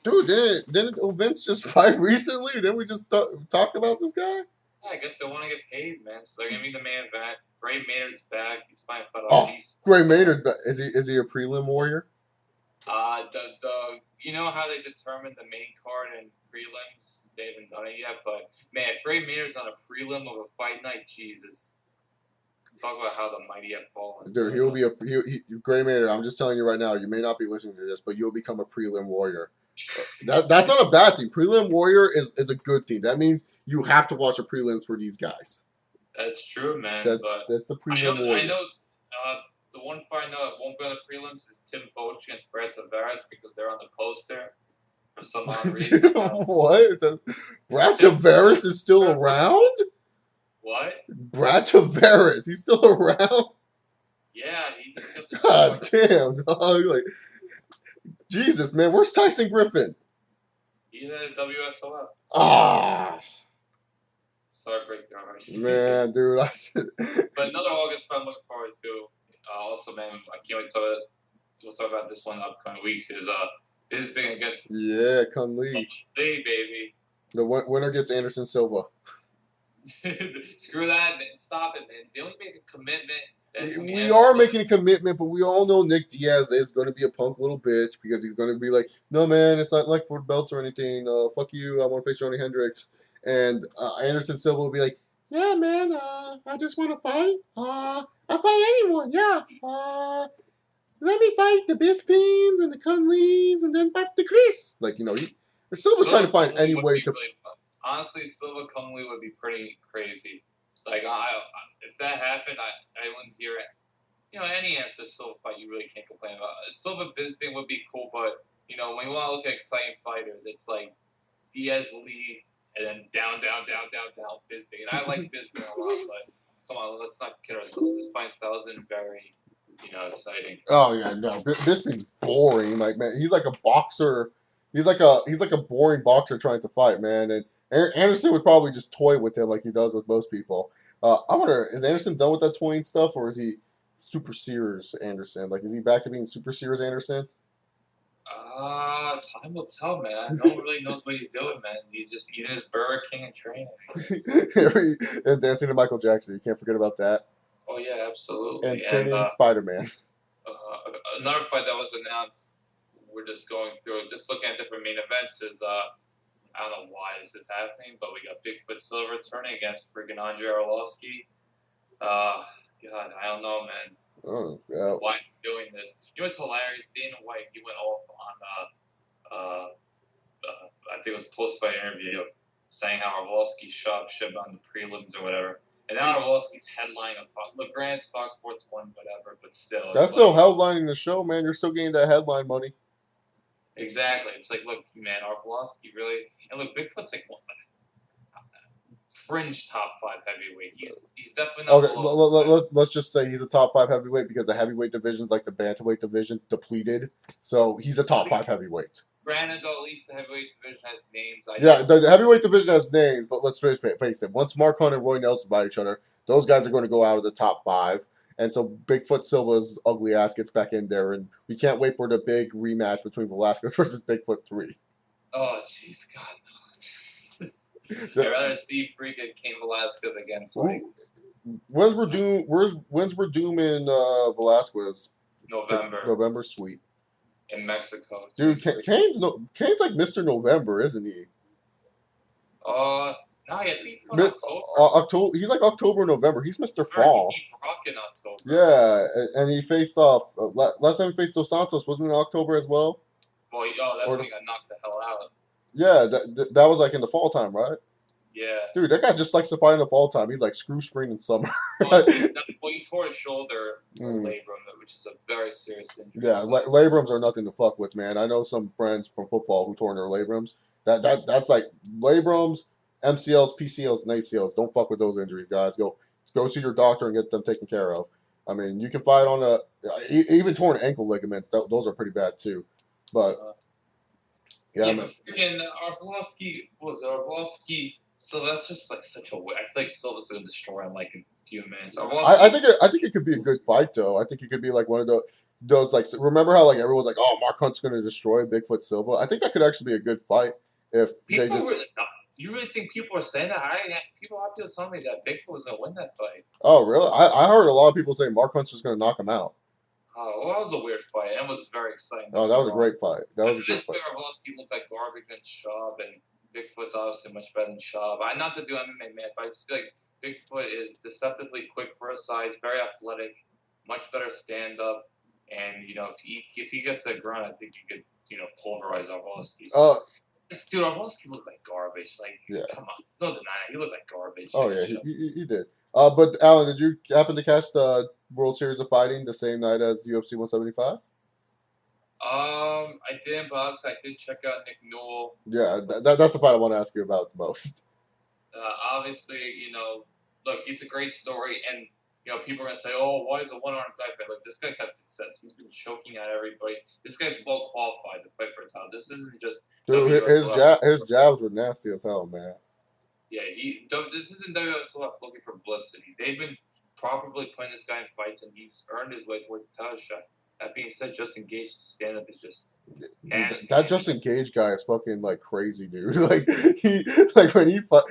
Dude, didn't Vince just fight recently? Didn't we just talk about this guy?
Yeah, I guess they want to get paid, man. So they're gonna be the main event. Gray Maynard's back. He's fine for
Oh, Gray Maynard's back. Is he a prelim warrior?
You know how they determine the main card and prelims? They haven't done it yet, but man, if Gray Maynard's on a prelim of a fight night, Jesus. Talk about how the mighty have fallen.
Dude, he'll be Gray Maynard. I'm just telling you right now. You may not be listening to this, but you'll become a prelim warrior. That's not a bad thing. Prelim warrior is a good thing. That means you have to watch the prelims for these guys.
That's true, man.
That's a prelim warrior.
I know. The one fight I know that won't be on the prelims is Tim Bosch against Brad Tavares because they're on the poster for some odd reason.
What? Brad Tavares is still around?
What?
Brad Tavares, he's still around?
Yeah, he just got the
God damn, dog. Like, Jesus, man, where's Tyson Griffin?
He's at WSOF.
Ah.
Sorry, break your heart.
Man, dude.
But another August fight I'm looking forward to. Also, man, I can't wait to we'll talk about this one in upcoming weeks. Is Bisping against
Kun Lee,
baby.
The winner gets Anderson Silva.
Screw that, man. Stop it, man. They only make a commitment.
We are making a commitment, but we all know Nick Diaz is going to be a punk little bitch because he's going to be like, no, man, it's not like for belts or anything. Fuck you. I want to face Johnny Hendricks. And Anderson Silva will be like, yeah, man, I just want to fight. I'll fight anyone, yeah. Let me fight the Bispings and the Conleys and then fight the Chris. Like, Silva's trying to find any way to...
Really honestly, Silva Conley would be pretty crazy. Like, if that happened, I wouldn't hear it. Any Anderson Silva fight, you really can't complain about. Silva Bisping would be cool, but, when you want to look at exciting fighters, it's like Diaz Lee, and then down, Bisping. And I like Bisping a lot, but come on, let's not kid ourselves. This fight style isn't very, exciting.
Oh yeah, no, Bisping's boring. Like, man, he's like a boxer. He's like a boring boxer trying to fight, man. And Anderson would probably just toy with him like he does with most people. I wonder, is Anderson done with that toying stuff, or is he Super Sears Anderson? Like, is he back to being Super Sears Anderson?
Time will tell, man. No one really knows what he's doing, man. He's just eating his Burger King and training.
And dancing to Michael Jackson. You can't forget about that.
Oh yeah,
And
absolutely. And
singing Spider-Man.
another fight that was announced. We're just going through it, just looking at different main events. Is I don't know why this is happening, but we got Bigfoot Silver turning against freaking Andre Arlovsky. God, I don't know, man.
Oh, yeah.
Why is he doing this? You know what's hilarious? Dana White, he went off on I think it was post-fight interview saying how Arlovsky shoved shit on the prelims or whatever. And now Arlovsky's headline of Fox. Look, granted, Fox Sports won, whatever, but still,
That's
it's
still
like
headlining the show, man. You're still getting that headline money.
exactly. It's like, look, man, Arlovsky really, and look, Bigfoot's like fringe top 5 heavyweight. He's definitely not
Okay,
below.
let's just say he's a top 5 heavyweight because the heavyweight division's like the bantamweight division depleted. So he's a top 5 heavyweight.
Granted, though, at least the heavyweight division has names.
Yeah, the heavyweight division has names, but let's face it. Once Mark Hunt and Roy Nelson fight each other, those guys are going to go out of the top 5. And so Bigfoot Silva's ugly ass gets back in there, and we can't wait for the big rematch between Velasquez versus Bigfoot 3.
Oh, jeez, God, no. I'd rather see freaking Cain Velasquez against, like...
When's Verdum in Velasquez?
November.
Sweet.
In Mexico.
Dude, Kane's like Mr. November, isn't he?
No, I think October.
October. He's like October, November. He's Mr. Fall.
He broke in October.
Yeah, and he faced off last time he faced Dos Santos wasn't in October as well.
Well, that's when he got knocked the hell out.
Yeah, that was like in the fall time, right?
Yeah.
Dude, that guy just likes to fight in the fall time. He's like screw spring and summer.
Well, he tore his shoulder labrum, which is a very serious injury.
Yeah, labrums are nothing to fuck with, man. I know some friends from football who tore their labrums. That's like labrums, MCLs, PCLs, and ACLs. Don't fuck with those injuries, guys. Go see your doctor and get them taken care of. I mean, you can fight on even torn ankle ligaments. Those are pretty bad too. But
yeah, but freaking Arlovsky. So that's just like such a way. I feel like Silva's gonna destroy him like in a few minutes.
I think it could be a good fight though. I think it could be like one of those like remember how like everyone's like, oh, Mark Hunt's gonna destroy Bigfoot Silva. I think that could actually be a good fight if
people
they just.
You really think people are saying that? People telling me that Bigfoot was gonna win that fight.
Oh really? I heard a lot of people say Mark Hunt's just gonna knock him out.
Oh, well, that was a weird fight. It was very exciting.
Oh, that was a great fight. That was a good fight.
Arlovsky looked like garbage against Schaub, and Bigfoot's obviously much better than Schaub. Not to do MMA, man, but I just feel like Bigfoot is deceptively quick for his size, very athletic, much better stand up, and if he gets a grunt, I think he could pulverize Arlovsky. Dude, Arlovsky looked like garbage. Like, come on, don't deny it. He looked like garbage.
Oh yeah, he did. But Alan, did you happen to catch the World Series of Fighting the same night as UFC 175?
I didn't, but obviously I did check out Nick Newell.
Yeah, that's the fight I want to ask you about the most.
Obviously, look, it's a great story, and people are gonna say, "Oh, why is a one-armed guy fight?" Look, this guy's had success. He's been choking at everybody. This guy's well qualified to fight for a title. This isn't just
dude. His jabs were nasty as hell, man.
Yeah, this isn't WSOF looking for publicity. They've been properly putting this guy in fights, and he's earned his way towards the title shot. That being said, Justin Gage's stand-up is just nasty.
That Justin Gage guy is fucking like crazy, dude. When he fought,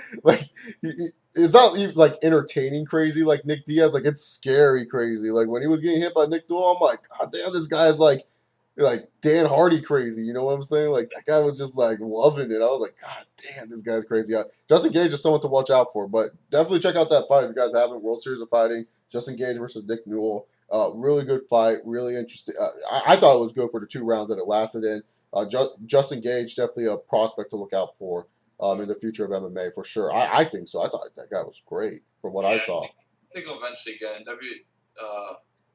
it's not even like entertaining crazy like Nick Diaz. Like it's scary crazy. Like when he was getting hit by Nick Newell, I'm like, God damn, this guy's like Dan Hardy crazy. You know what I'm saying? Like that guy was just like loving it. I was like, God damn, this guy's crazy. Justin Gage is someone to watch out for. But definitely check out that fight if you guys haven't. World Series of Fighting, Justin Gage versus Nick Newell. Really good fight, really interesting. I thought it was good for the 2 rounds that it lasted in. Justin Gage, definitely a prospect to look out for in the future of MMA for sure. I think so. I thought that guy was great from what I saw.
I think eventually again,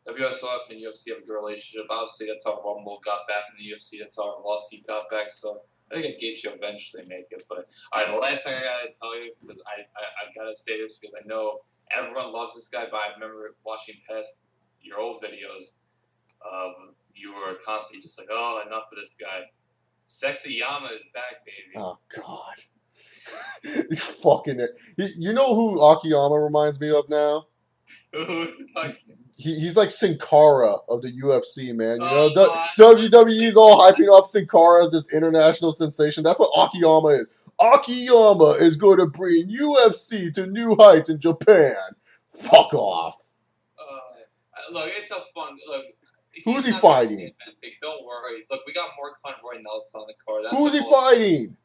WSOF and UFC have a good relationship. Obviously, that's how Rumble got back in the UFC. That's how Arlovsky got back. So I think Gaethje will eventually make it. But the last thing I gotta tell you, because I gotta say this because I know everyone loves this guy, but I remember watching past your old videos, you were constantly just like, oh, enough of this guy. Sexy Yama is back, baby.
Oh, God. He's fucking it. You know who Akiyama reminds me of now?
Like,
He's like Sin Cara of the UFC, man. You know,
oh,
WWE's all hyping up Sin Cara as this international sensation. That's what Akiyama is. Akiyama is going to bring UFC to new heights in Japan. Fuck off.
look, it's a fun look.
Who's
He's
he
not gonna
fighting?
say anything. Don't worry. Look, we got more Roy Nelson on the card. That's
Who's
a
he
whole.
fighting?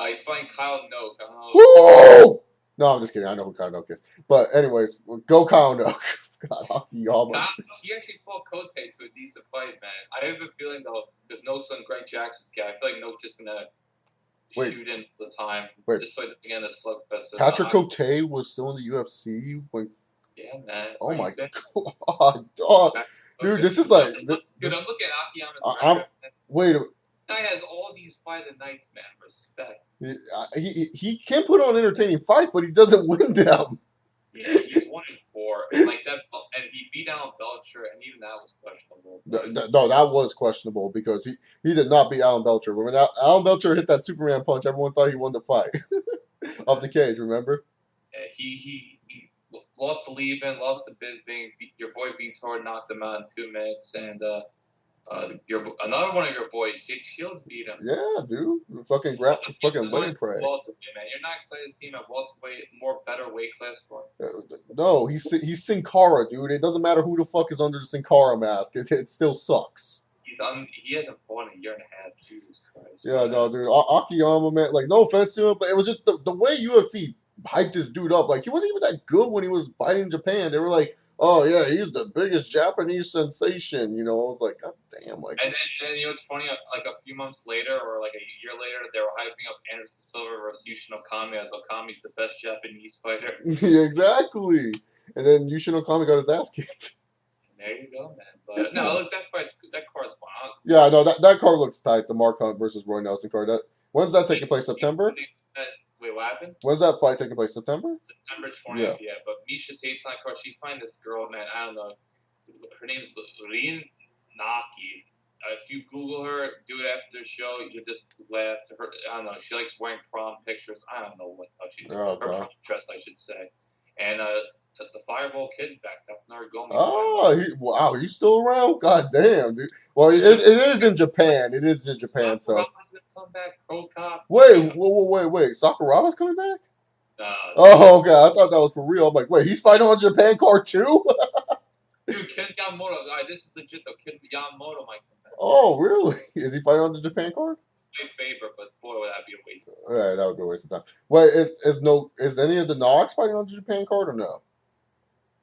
He's fighting Kyle Noak. I don't know.
Who? No, I'm just kidding. I know who Kanok is. But anyways, go Kanok. God, Akiyama.
He actually fought Kote to a decent fight, man. I have a feeling though, because Noak's on Greg Jackson's guy. I feel like Noak's just gonna shoot in the time, just so he doesn't get in a slugfest.
Patrick Cote was still in the UFC when.
Yeah, man.
Oh my god, dog. Dude, this is like.
Dude, I'm looking at Akiyama's record.
Wait.
This guy has all these fight of nights, man. Respect.
He can put on entertaining fights, but he doesn't win them.
Yeah, he's 1-4, and like that, and he beat Alan Belcher, and even that was questionable.
No, that was questionable because he did not beat Alan Belcher. When Alan Belcher hit that Superman punch, everyone thought he won the fight off the cage. Remember?
Yeah, he lost to Leben, lost to Bisbing. Your boy Vitor knocked him out in 2 minutes, and another one of your boys, Jake Shields, beat him.
Yeah, dude. Fucking leg prey.
Welterweight, man. You're not excited to see him at welterweight, more better weight class for him?
No, he's Sin Cara, dude. It doesn't matter who the fuck is under the Sin Cara mask. It still sucks.
He hasn't fought in a year and a half. Jesus Christ.
Yeah, man. No, dude. Akiyama, man. Like, no offense to him, but it was just the way UFC hyped this dude up. Like, he wasn't even that good when he was fighting in Japan. They were like, oh yeah, he's the biggest Japanese sensation. You know, I was like, God damn, like.
And you know, it's funny. Like a few months later, or like a year later, they were hyping up Anderson Silva versus Yushin Okami as Okami's the best Japanese fighter.
Yeah, exactly. And then Yushin Okami got his ass kicked.
There you go, man. But no, look, that card's fun.
Yeah, no, that card looks tight. The Mark Hunt versus Roy Nelson card. When's that taking place? September?
Wait, what happened?
When's that fight taking place? September?
September 20th, yeah. But Misha Tate's on the card. She find this girl, man. I don't know. Her name's Rin Naki. If you Google her, do it after the show, you just laugh. I don't know. She likes wearing prom pictures. I don't know what the hell she's doing. Her prom dress, I should say. And the Fireball Kid's back up in Oregon.
Oh, he's still around? God damn, dude. Well, it is in Japan. It is in Japan, so.
Sakuraga's gonna come back. Pro Cop.
Wait. Sakuraga's coming back? Oh, okay. I thought that was for real. I'm like, wait, he's fighting on Japan card too?
Dude, Ken Yamamoto. This is legit though. Ken Yamamoto might come back.
Oh, really? Is he fighting on the Japan card?
My favorite, but boy, would that be a waste of time.
Yeah, that would be a waste of time. Wait, is any of the Nogs fighting on the Japan card or no?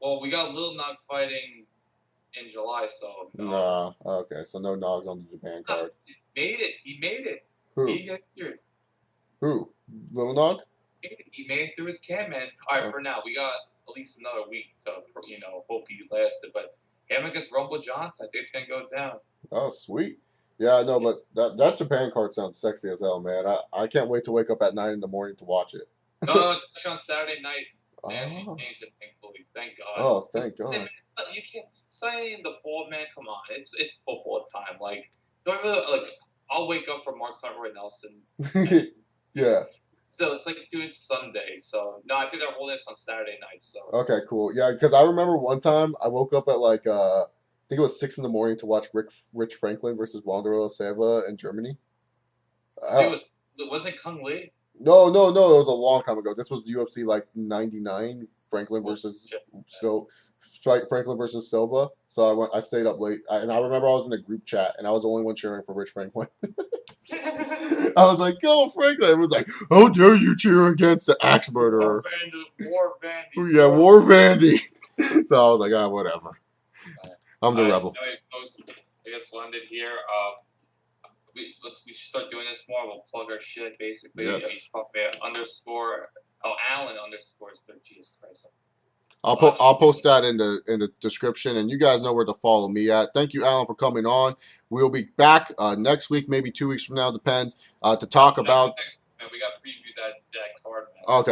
Well, we got Lil Nog fighting in July, so no.
Nah, okay, so no Nogs on the Japan card.
He made it.
Who?
He got injured.
Who? Little Nog?
He made it through his camp, man. All right, for now, we got at least another week to, hope he lasted. But him against Rumble Johnson, I think it's gonna go down.
Oh, sweet. Yeah, no, but that Japan card sounds sexy as hell, man. I can't wait to wake up at 9 in the morning to watch it.
No, it's on Saturday night. Yeah, she changed it, thankfully. Thank God.
Oh, thank God.
You can't say in the fall, man. Come on, it's football time. Like, don't really like. I'll wake up for Mark Roy Nelson.
Yeah.
So it's like, dude, it's Sunday. So no, I think they're holding this on Saturday night. So
okay, cool. Yeah, because I remember one time I woke up at like I think it was 6 in the morning to watch Rich Franklin versus Wanderers Silva in Germany.
Wasn't Kung Lee?
No. It was a long time ago. This was UFC like '99. Franklin versus Franklin versus Silva. So I stayed up late, and I remember I was in a group chat, and I was the only one cheering for Rich Franklin. I was like, "Go Franklin!" Everyone's like, "How dare you cheer against the axe murderer?"
War Vandy.
Yeah, War Vandy. So I was like, whatever. I'm the rebel.
I guess we'll end it here. We should start doing this more. We'll plug our shit basically.
Yes.
Allen _. Jesus Christ.
I'll post that in the description, and you guys know where to follow me at. Thank you, Alan, for coming on. We'll be back next week, maybe 2 weeks from now, depends. To talk about.
We got to preview that card.
Man.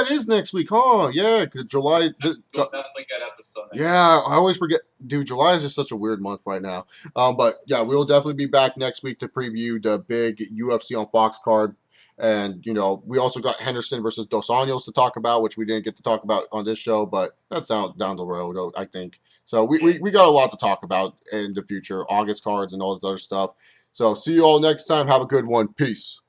It is next week, huh? Yeah, July.
We'll definitely get episode.
Yeah, I always forget, dude. July is just such a weird month right now. But yeah, we'll definitely be back next week to preview the big UFC on Fox card. And, we also got Henderson versus Dos Anjos to talk about, which we didn't get to talk about on this show, but that's down the road, I think. So
Yeah.
we got a lot to talk about in the future, August cards and all this other stuff. So see you all next time. Have a good one. Peace.